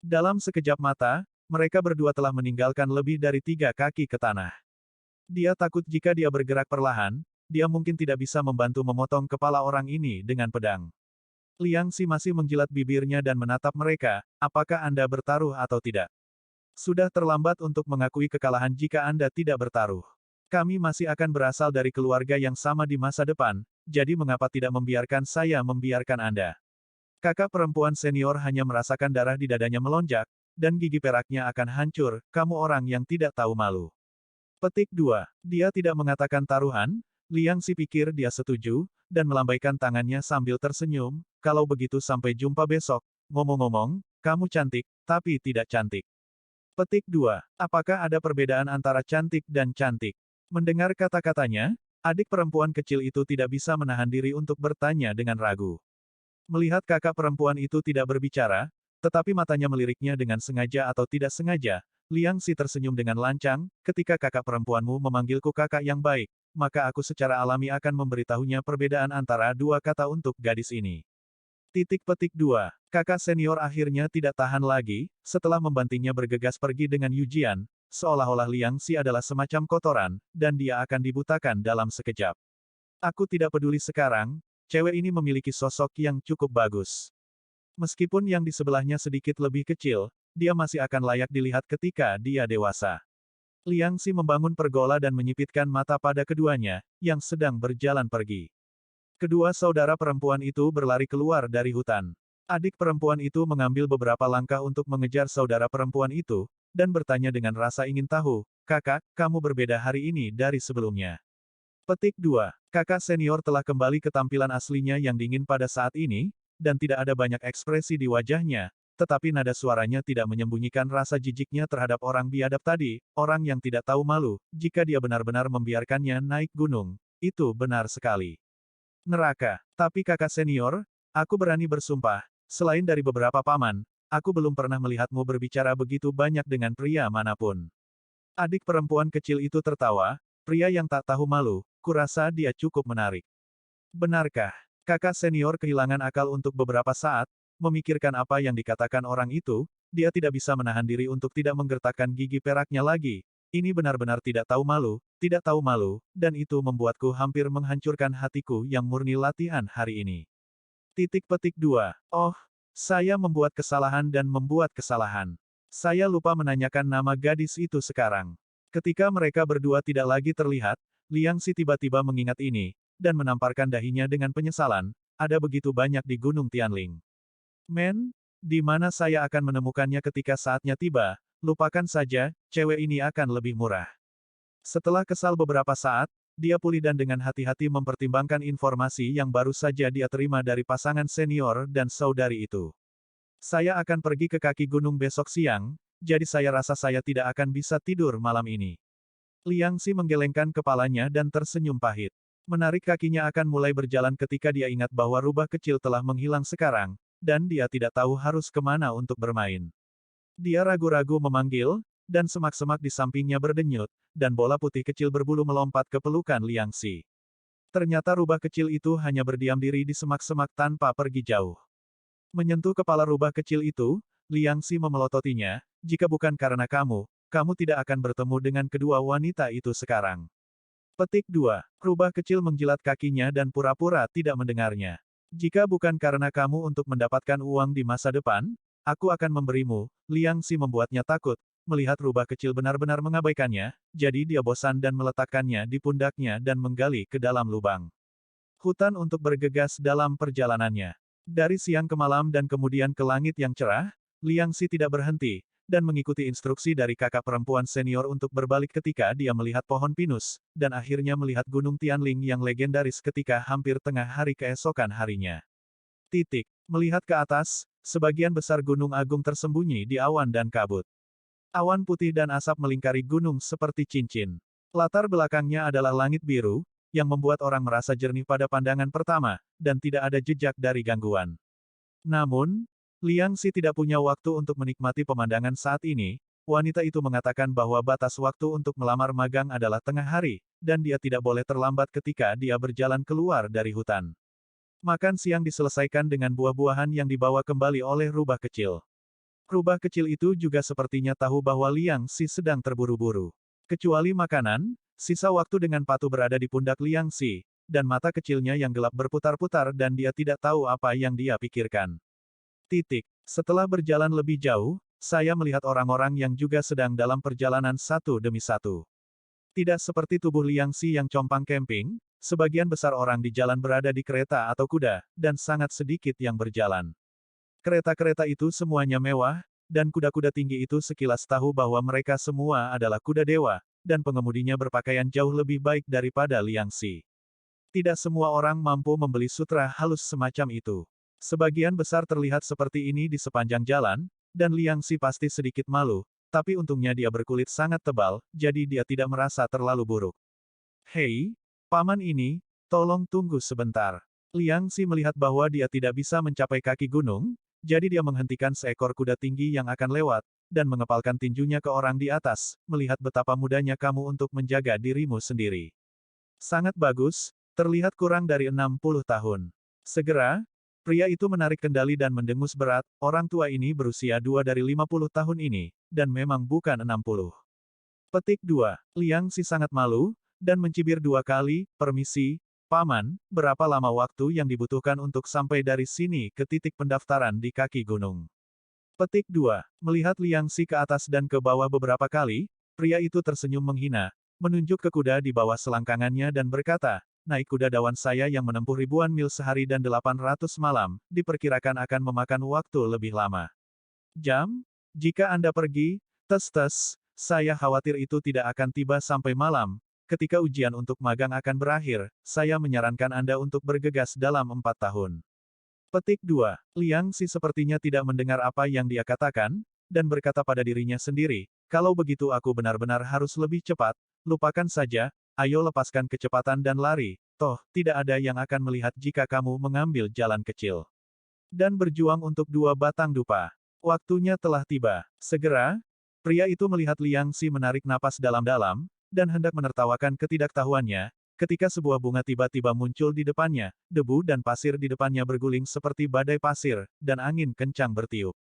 Dalam sekejap mata, mereka berdua telah meninggalkan lebih dari 3 kaki ke tanah. Dia takut jika dia bergerak perlahan, dia mungkin tidak bisa membantu memotong kepala orang ini dengan pedang. Liang Xi masih menjilat bibirnya dan menatap mereka, apakah Anda bertaruh atau tidak? Sudah terlambat untuk mengakui kekalahan jika Anda tidak bertaruh. Kami masih akan berasal dari keluarga yang sama di masa depan, jadi mengapa tidak membiarkan saya membiarkan Anda? Kakak perempuan senior hanya merasakan darah di dadanya melonjak, dan gigi peraknya akan hancur, kamu orang yang tidak tahu malu. Petik 2. Dia tidak mengatakan taruhan, Liang Xi pikir dia setuju, dan melambaikan tangannya sambil tersenyum, kalau begitu sampai jumpa besok, ngomong-ngomong, kamu cantik, tapi tidak cantik. Petik 2. Apakah ada perbedaan antara cantik dan cantik? Mendengar kata-katanya, adik perempuan kecil itu tidak bisa menahan diri untuk bertanya dengan ragu. Melihat kakak perempuan itu tidak berbicara, tetapi matanya meliriknya dengan sengaja atau tidak sengaja, Liang Xi tersenyum dengan lancang, ketika kakak perempuanmu memanggilku kakak yang baik, maka aku secara alami akan memberitahunya perbedaan antara 2 kata untuk gadis ini. Petik 2. Kakak senior akhirnya tidak tahan lagi, setelah membantingnya bergegas pergi dengan Yujian, seolah-olah Liang Xi adalah semacam kotoran, dan dia akan dibutakan dalam sekejap. Aku tidak peduli sekarang, cewek ini memiliki sosok yang cukup bagus. Meskipun yang di sebelahnya sedikit lebih kecil, dia masih akan layak dilihat ketika dia dewasa. Liang Xi membangun pergola dan menyipitkan mata pada keduanya, yang sedang berjalan pergi. Kedua saudara perempuan itu berlari keluar dari hutan. Adik perempuan itu mengambil beberapa langkah untuk mengejar saudara perempuan itu, dan bertanya dengan rasa ingin tahu, kakak, kamu berbeda hari ini dari sebelumnya. Petik 2. Kakak senior telah kembali ke tampilan aslinya yang dingin pada saat ini, dan tidak ada banyak ekspresi di wajahnya, tetapi nada suaranya tidak menyembunyikan rasa jijiknya terhadap orang biadab tadi, orang yang tidak tahu malu, jika dia benar-benar membiarkannya naik gunung. Itu benar sekali. Neraka. Tapi kakak senior, aku berani bersumpah, selain dari beberapa paman, aku belum pernah melihatmu berbicara begitu banyak dengan pria manapun. Adik perempuan kecil itu tertawa, pria yang tak tahu malu, kurasa dia cukup menarik. Benarkah? Kakak senior kehilangan akal untuk beberapa saat, memikirkan apa yang dikatakan orang itu, dia tidak bisa menahan diri untuk tidak menggertakkan gigi peraknya lagi, Ini benar-benar tidak tahu malu, dan itu membuatku hampir menghancurkan hatiku yang murni latihan hari ini. Titik petik 2. Oh, saya membuat kesalahan dan membuat kesalahan. Saya lupa menanyakan nama gadis itu sekarang. Ketika mereka berdua tidak lagi terlihat, Liang Si tiba-tiba mengingat ini, dan menamparkan dahinya dengan penyesalan, ada begitu banyak di Gunung Tianling. Men, di mana saya akan menemukannya ketika saatnya tiba, lupakan saja, cewek ini akan lebih murah. Setelah kesal beberapa saat, dia pulih dan dengan hati-hati mempertimbangkan informasi yang baru saja dia terima dari pasangan senior dan saudari itu. Saya akan pergi ke kaki gunung besok siang, jadi saya rasa saya tidak akan bisa tidur malam ini. Liang Si menggelengkan kepalanya dan tersenyum pahit. Menarik kakinya akan mulai berjalan ketika dia ingat bahwa rubah kecil telah menghilang sekarang, dan dia tidak tahu harus kemana untuk bermain. Dia ragu-ragu memanggil, dan semak-semak di sampingnya berdenyut, dan bola putih kecil berbulu melompat ke pelukan Liang Si. Ternyata rubah kecil itu hanya berdiam diri di semak-semak tanpa pergi jauh. Menyentuh kepala rubah kecil itu, Liang Si memelototinya, jika bukan karena kamu, kamu tidak akan bertemu dengan kedua wanita itu sekarang. Petik 2. Rubah kecil menjilat kakinya dan pura-pura tidak mendengarnya. Jika bukan karena kamu untuk mendapatkan uang di masa depan, aku akan memberimu. Liang Si membuatnya takut, melihat rubah kecil benar-benar mengabaikannya, jadi dia bosan dan meletakkannya di pundaknya dan menggali ke dalam lubang hutan untuk bergegas dalam perjalanannya. Dari siang ke malam dan kemudian ke langit yang cerah, Liang Si tidak berhenti, dan mengikuti instruksi dari kakak perempuan senior untuk berbalik ketika dia melihat pohon pinus, dan akhirnya melihat Gunung Tianling yang legendaris ketika hampir tengah hari keesokan harinya. Titik. Melihat ke atas, sebagian besar gunung agung tersembunyi di awan dan kabut. Awan putih dan asap melingkari gunung seperti cincin. Latar belakangnya adalah langit biru, yang membuat orang merasa jernih pada pandangan pertama, dan tidak ada jejak dari gangguan. Namun, Liang Si tidak punya waktu untuk menikmati pemandangan saat ini. Wanita itu mengatakan bahwa batas waktu untuk melamar magang adalah tengah hari, dan dia tidak boleh terlambat ketika dia berjalan keluar dari hutan. Makan siang diselesaikan dengan buah-buahan yang dibawa kembali oleh rubah kecil. Rubah kecil itu juga sepertinya tahu bahwa Liang Si sedang terburu-buru. Kecuali makanan, sisa waktu dengan patuh berada di pundak Liang Si, dan mata kecilnya yang gelap berputar-putar dan dia tidak tahu apa yang dia pikirkan. Titik. Setelah berjalan lebih jauh, saya melihat orang-orang yang juga sedang dalam perjalanan satu demi satu. Tidak seperti tubuh Liang Si yang compang camping, sebagian besar orang di jalan berada di kereta atau kuda, dan sangat sedikit yang berjalan. Kereta-kereta itu semuanya mewah, dan kuda-kuda tinggi itu sekilas tahu bahwa mereka semua adalah kuda dewa, dan pengemudinya berpakaian jauh lebih baik daripada Liang Si. Tidak semua orang mampu membeli sutra halus semacam itu. Sebagian besar terlihat seperti ini di sepanjang jalan, dan Liang Si pasti sedikit malu, tapi untungnya dia berkulit sangat tebal, jadi dia tidak merasa terlalu buruk. Hei, paman ini, tolong tunggu sebentar. Liang Si melihat bahwa dia tidak bisa mencapai kaki gunung, jadi dia menghentikan seekor kuda tinggi yang akan lewat, dan mengepalkan tinjunya ke orang di atas, melihat betapa mudahnya kamu untuk menjaga dirimu sendiri. Sangat bagus, terlihat kurang dari 60 tahun. Segera, pria itu menarik kendali dan mendengus berat, orang tua ini berusia 2 dari 50 tahun ini, dan memang bukan 60. Petik 2. Liang Si sangat malu, dan mencibir 2 kali, permisi, paman, berapa lama waktu yang dibutuhkan untuk sampai dari sini ke titik pendaftaran di kaki gunung? Petik 2. Melihat Liang Si ke atas dan ke bawah beberapa kali, pria itu tersenyum menghina, menunjuk ke kuda di bawah selangkangannya dan berkata, naik kuda dawan saya yang menempuh ribuan mil sehari dan 800 malam, diperkirakan akan memakan waktu lebih lama. Jam? Jika Anda pergi, tes-tes, saya khawatir itu tidak akan tiba sampai malam. Ketika ujian untuk magang akan berakhir, saya menyarankan Anda untuk bergegas dalam 4 tahun. Petik 2. Liang Si sepertinya tidak mendengar apa yang dia katakan, dan berkata pada dirinya sendiri, kalau begitu aku benar-benar harus lebih cepat, lupakan saja, ayo lepaskan kecepatan dan lari, toh, tidak ada yang akan melihat jika kamu mengambil jalan kecil. Dan berjuang untuk 2 batang dupa. Waktunya telah tiba. Segera, pria itu melihat Liang Si menarik napas dalam-dalam, dan hendak menertawakan ketidaktahuannya, ketika sebuah bunga tiba-tiba muncul di depannya, debu dan pasir di depannya berguling seperti badai pasir, dan angin kencang bertiup.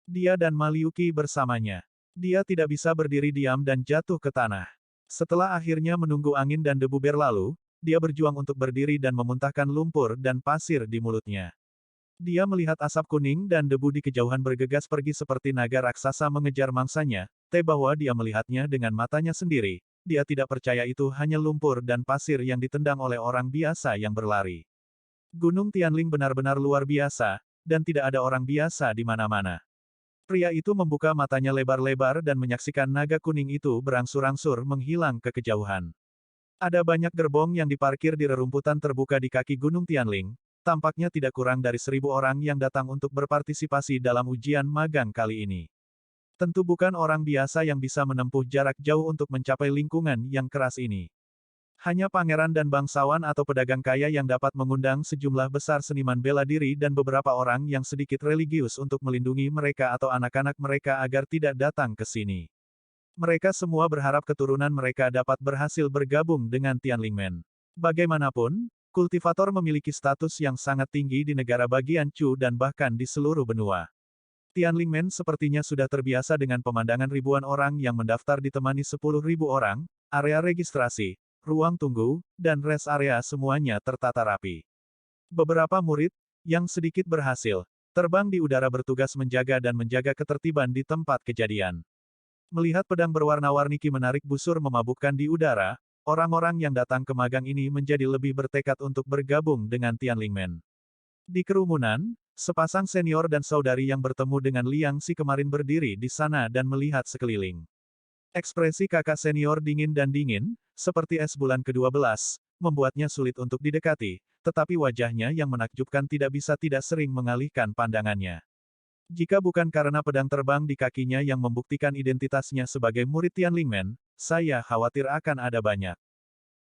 Dia dan Maliuki bersamanya. Dia tidak bisa berdiri diam dan jatuh ke tanah. Setelah akhirnya menunggu angin dan debu berlalu, dia berjuang untuk berdiri dan memuntahkan lumpur dan pasir di mulutnya. Dia melihat asap kuning dan debu di kejauhan bergegas pergi seperti naga raksasa mengejar mangsanya, bahwa dia melihatnya dengan matanya sendiri. Dia tidak percaya itu hanya lumpur dan pasir yang ditendang oleh orang biasa yang berlari. Gunung Tianling benar-benar luar biasa, dan tidak ada orang biasa di mana-mana. Pria itu membuka matanya lebar-lebar dan menyaksikan naga kuning itu berangsur-angsur menghilang ke kejauhan. Ada banyak gerbong yang diparkir di rerumputan terbuka di kaki Gunung Tianling. Tampaknya tidak kurang dari 1.000 orang yang datang untuk berpartisipasi dalam ujian magang kali ini. Tentu bukan orang biasa yang bisa menempuh jarak jauh untuk mencapai lingkungan yang keras ini. Hanya pangeran dan bangsawan atau pedagang kaya yang dapat mengundang sejumlah besar seniman bela diri dan beberapa orang yang sedikit religius untuk melindungi mereka atau anak-anak mereka agar tidak datang ke sini. Mereka semua berharap keturunan mereka dapat berhasil bergabung dengan Tianlingmen. Bagaimanapun, kultivator memiliki status yang sangat tinggi di negara bagian Chu dan bahkan di seluruh benua. Tianlingmen sepertinya sudah terbiasa dengan pemandangan ribuan orang yang mendaftar ditemani 10.000 orang, area registrasi, ruang tunggu, dan rest area semuanya tertata rapi. Beberapa murid, yang sedikit berhasil, terbang di udara bertugas menjaga dan menjaga ketertiban di tempat kejadian. Melihat pedang berwarna-warni menarik busur memabukkan di udara, orang-orang yang datang ke magang ini menjadi lebih bertekad untuk bergabung dengan Tianlingmen. Di kerumunan, sepasang senior dan saudari yang bertemu dengan Liang Xi kemarin berdiri di sana dan melihat sekeliling. Ekspresi kakak senior dingin dan dingin, seperti es bulan ke-12, membuatnya sulit untuk didekati, tetapi wajahnya yang menakjubkan tidak bisa tidak sering mengalihkan pandangannya. Jika bukan karena pedang terbang di kakinya yang membuktikan identitasnya sebagai murid Tianlingmen, saya khawatir akan ada banyak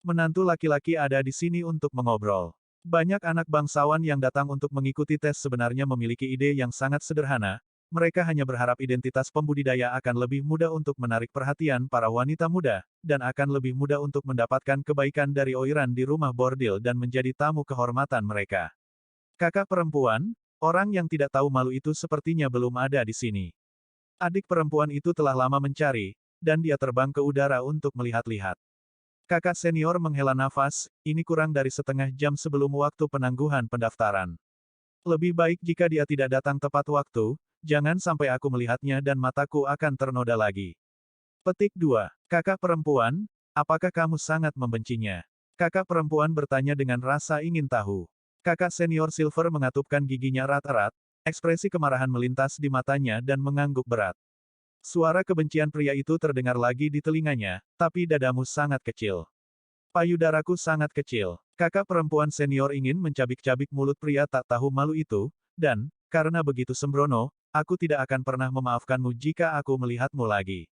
menantu laki-laki ada di sini untuk mengobrol. Banyak anak bangsawan yang datang untuk mengikuti tes sebenarnya memiliki ide yang sangat sederhana, mereka hanya berharap identitas pembudidaya akan lebih mudah untuk menarik perhatian para wanita muda, dan akan lebih mudah untuk mendapatkan kebaikan dari Oiran di rumah bordil dan menjadi tamu kehormatan mereka. Kakak perempuan, orang yang tidak tahu malu itu sepertinya belum ada di sini. Adik perempuan itu telah lama mencari, dan dia terbang ke udara untuk melihat-lihat. Kakak senior menghela nafas, ini kurang dari setengah jam sebelum waktu penangguhan pendaftaran. Lebih baik jika dia tidak datang tepat waktu, jangan sampai aku melihatnya dan mataku akan ternoda lagi. Petik 2. Kakak perempuan, apakah kamu sangat membencinya? Kakak perempuan bertanya dengan rasa ingin tahu. Kakak senior Silver mengatupkan giginya erat-erat, ekspresi kemarahan melintas di matanya dan mengangguk berat. Suara kebencian pria itu terdengar lagi di telinganya, tapi dadamu sangat kecil. Payudaraku sangat kecil. Kakak perempuan senior ingin mencabik-cabik mulut pria tak tahu malu itu, dan, karena begitu sembrono, aku tidak akan pernah memaafkanmu jika aku melihatmu lagi.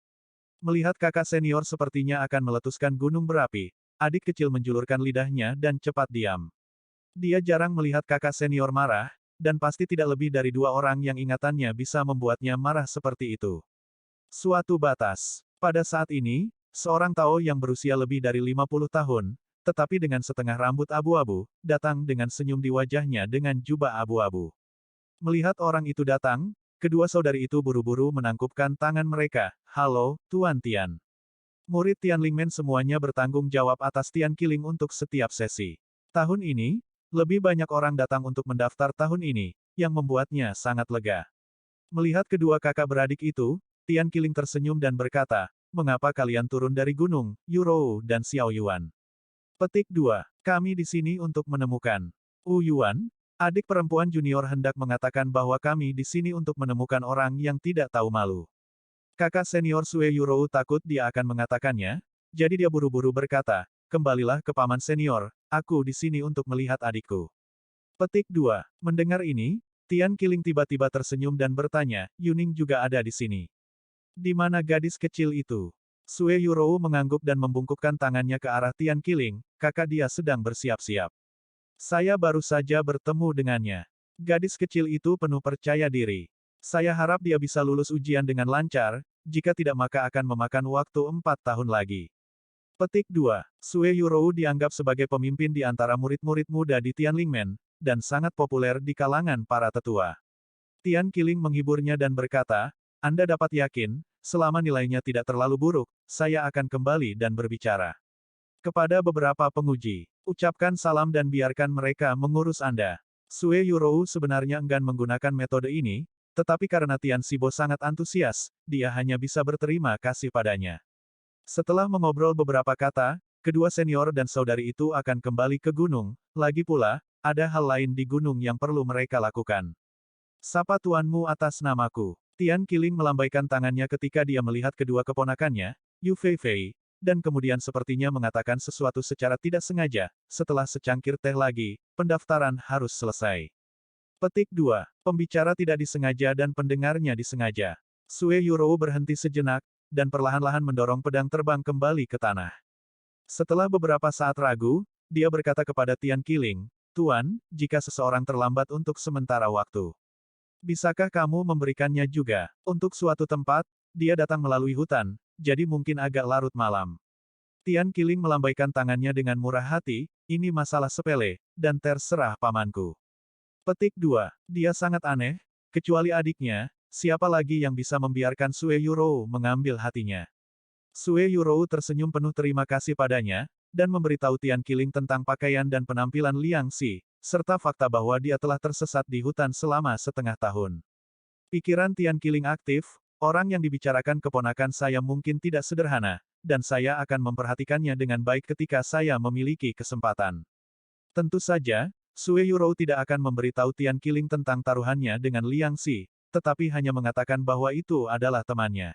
Melihat kakak senior sepertinya akan meletuskan gunung berapi, adik kecil menjulurkan lidahnya dan cepat diam. Dia jarang melihat kakak senior marah, dan pasti tidak lebih dari 2 orang yang ingatannya bisa membuatnya marah seperti itu. Suatu batas. Pada saat ini, seorang Tao yang berusia lebih dari 50 tahun, tetapi dengan setengah rambut abu-abu, datang dengan senyum di wajahnya dengan jubah abu-abu. Melihat orang itu datang, kedua saudari itu buru-buru menangkupkan tangan mereka. Halo, Tuan Tian. Murid Tianlingmen semuanya bertanggung jawab atas Tian Qiling untuk setiap sesi. Tahun ini, lebih banyak orang datang untuk mendaftar tahun ini, yang membuatnya sangat lega. Melihat kedua kakak beradik itu, Tian Qiling tersenyum dan berkata, mengapa kalian turun dari gunung, Yurou dan Xiao Yuan? Petik 2. Kami di sini untuk menemukan Wu Yuan, adik perempuan junior hendak mengatakan bahwa kami di sini untuk menemukan orang yang tidak tahu malu. Kakak senior Sue Yurou takut dia akan mengatakannya, jadi dia buru-buru berkata, kembalilah ke paman senior, aku di sini untuk melihat adikku. Petik 2. Mendengar ini, Tian Qiling tiba-tiba tersenyum dan bertanya, Yuning juga ada di sini. Di mana gadis kecil itu? Sue Yurou mengangguk dan membungkukkan tangannya ke arah Tian Qiling, kakak dia sedang bersiap-siap. Saya baru saja bertemu dengannya. Gadis kecil itu penuh percaya diri. Saya harap dia bisa lulus ujian dengan lancar, jika tidak maka akan memakan waktu 4 tahun lagi. Petik 2. Sue Yurou dianggap sebagai pemimpin di antara murid-murid muda di Tianlingmen, dan sangat populer di kalangan para tetua. Tian Qiling menghiburnya dan berkata, Anda dapat yakin, selama nilainya tidak terlalu buruk, saya akan kembali dan berbicara. Kepada beberapa penguji, ucapkan salam dan biarkan mereka mengurus Anda. Sue Yurou sebenarnya enggan menggunakan metode ini, tetapi karena Tian Xibo sangat antusias, dia hanya bisa berterima kasih padanya. Setelah mengobrol beberapa kata, kedua senior dan saudari itu akan kembali ke gunung, lagi pula, ada hal lain di gunung yang perlu mereka lakukan. Sapa tuanmu atas namaku. Tian Qiling melambaikan tangannya ketika dia melihat kedua keponakannya, Yu Feifei, dan kemudian sepertinya mengatakan sesuatu secara tidak sengaja, setelah secangkir teh lagi, pendaftaran harus selesai. Petik 2. Pembicara tidak disengaja dan pendengarnya disengaja. Sue Yurou berhenti sejenak, dan perlahan-lahan mendorong pedang terbang kembali ke tanah. Setelah beberapa saat ragu, dia berkata kepada Tian Qiling, Tuan, jika seseorang terlambat untuk sementara waktu, bisakah kamu memberikannya juga? Untuk suatu tempat, dia datang melalui hutan, jadi mungkin agak larut malam. Tian Qiling melambaikan tangannya dengan murah hati, ini masalah sepele, dan terserah pamanku. Petik 2. Dia sangat aneh, kecuali adiknya, siapa lagi yang bisa membiarkan Sue Yurou mengambil hatinya. Sue Yurou tersenyum penuh terima kasih padanya, dan memberitahu Tian Qiling tentang pakaian dan penampilan Liang Xi, serta fakta bahwa dia telah tersesat di hutan selama setengah tahun. Pikiran Tian Qiling aktif, orang yang dibicarakan keponakan saya mungkin tidak sederhana, dan saya akan memperhatikannya dengan baik ketika saya memiliki kesempatan. Tentu saja, Sue Yurou tidak akan memberitahu Tian Qiling tentang taruhannya dengan Liang Xi, tetapi hanya mengatakan bahwa itu adalah temannya.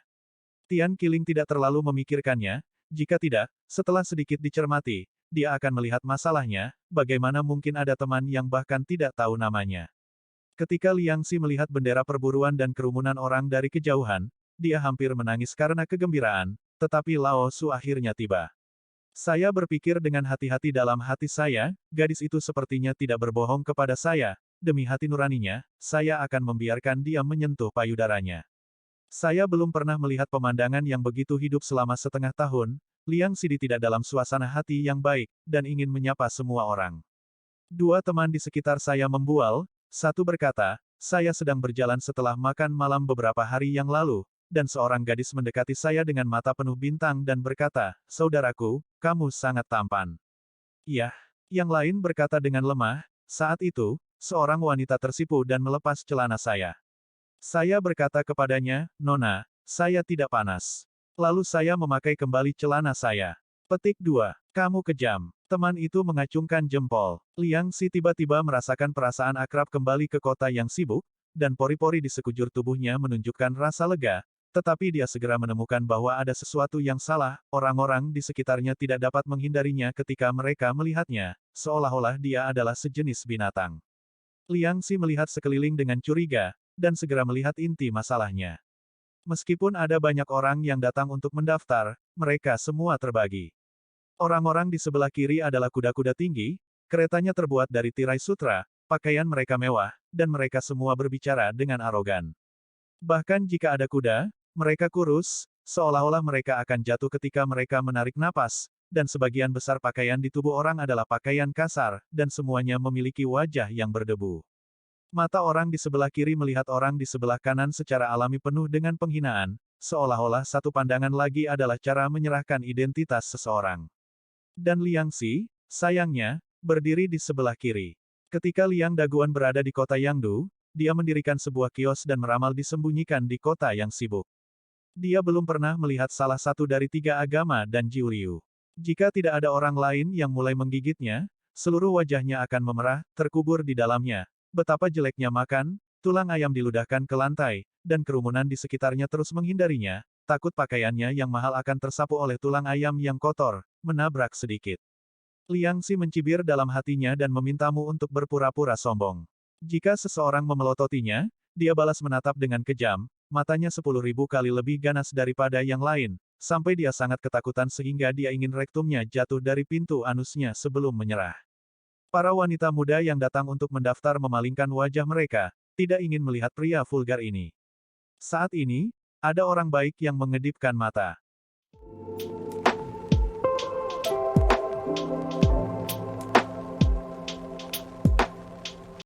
Tian Qiling tidak terlalu memikirkannya, jika tidak, setelah sedikit dicermati, dia akan melihat masalahnya, bagaimana mungkin ada teman yang bahkan tidak tahu namanya. Ketika Liang Xi melihat bendera perburuan dan kerumunan orang dari kejauhan, dia hampir menangis karena kegembiraan, tetapi Lao Su akhirnya tiba. Saya berpikir dengan hati-hati dalam hati saya, gadis itu sepertinya tidak berbohong kepada saya, demi hati nuraninya, saya akan membiarkan dia menyentuh payudaranya. Saya belum pernah melihat pemandangan yang begitu hidup selama setengah tahun, Liang Xi tidak dalam suasana hati yang baik, dan ingin menyapa semua orang. Dua teman di sekitar saya membual, satu berkata, saya sedang berjalan setelah makan malam beberapa hari yang lalu, dan seorang gadis mendekati saya dengan mata penuh bintang dan berkata, saudaraku, kamu sangat tampan. Iya. Yang lain berkata dengan lemah, saat itu, seorang wanita tersipu dan melepas celana saya. Saya berkata kepadanya, Nona, saya tidak panas. Lalu saya memakai kembali celana saya. Petik 2. Kamu kejam. Teman itu mengacungkan jempol. Liang Xi tiba-tiba merasakan perasaan akrab kembali ke kota yang sibuk, dan pori-pori di sekujur tubuhnya menunjukkan rasa lega, tetapi dia segera menemukan bahwa ada sesuatu yang salah, orang-orang di sekitarnya tidak dapat menghindarinya ketika mereka melihatnya, seolah-olah dia adalah sejenis binatang. Liang Xi melihat sekeliling dengan curiga, dan segera melihat inti masalahnya. Meskipun ada banyak orang yang datang untuk mendaftar, mereka semua terbagi. Orang-orang di sebelah kiri adalah kuda-kuda tinggi, keretanya terbuat dari tirai sutra, pakaian mereka mewah, dan mereka semua berbicara dengan arogan. Bahkan jika ada kuda, mereka kurus, seolah-olah mereka akan jatuh ketika mereka menarik napas, dan sebagian besar pakaian di tubuh orang adalah pakaian kasar, dan semuanya memiliki wajah yang berdebu. Mata orang di sebelah kiri melihat orang di sebelah kanan secara alami penuh dengan penghinaan, seolah-olah satu pandangan lagi adalah cara menyerahkan identitas seseorang. Dan Liang Xi, sayangnya, berdiri di sebelah kiri. Ketika Liang Daguan berada di kota Yangdu, dia mendirikan sebuah kios dan meramal disembunyikan di kota yang sibuk. Dia belum pernah melihat salah satu dari tiga agama dan Jiuryu. Jika tidak ada orang lain yang mulai menggigitnya, seluruh wajahnya akan memerah, terkubur di dalamnya. Betapa jeleknya makan, tulang ayam diludahkan ke lantai, dan kerumunan di sekitarnya terus menghindarinya, takut pakaiannya yang mahal akan tersapu oleh tulang ayam yang kotor, menabrak sedikit. Liang Xi mencibir dalam hatinya dan memintamu untuk berpura-pura sombong. Jika seseorang memelototinya, dia balas menatap dengan kejam, matanya 10.000 kali lebih ganas daripada yang lain, sampai dia sangat ketakutan sehingga dia ingin rektumnya jatuh dari pintu anusnya sebelum menyerah. Para wanita muda yang datang untuk mendaftar memalingkan wajah mereka, tidak ingin melihat pria vulgar ini. Saat ini, ada orang baik yang mengedipkan mata.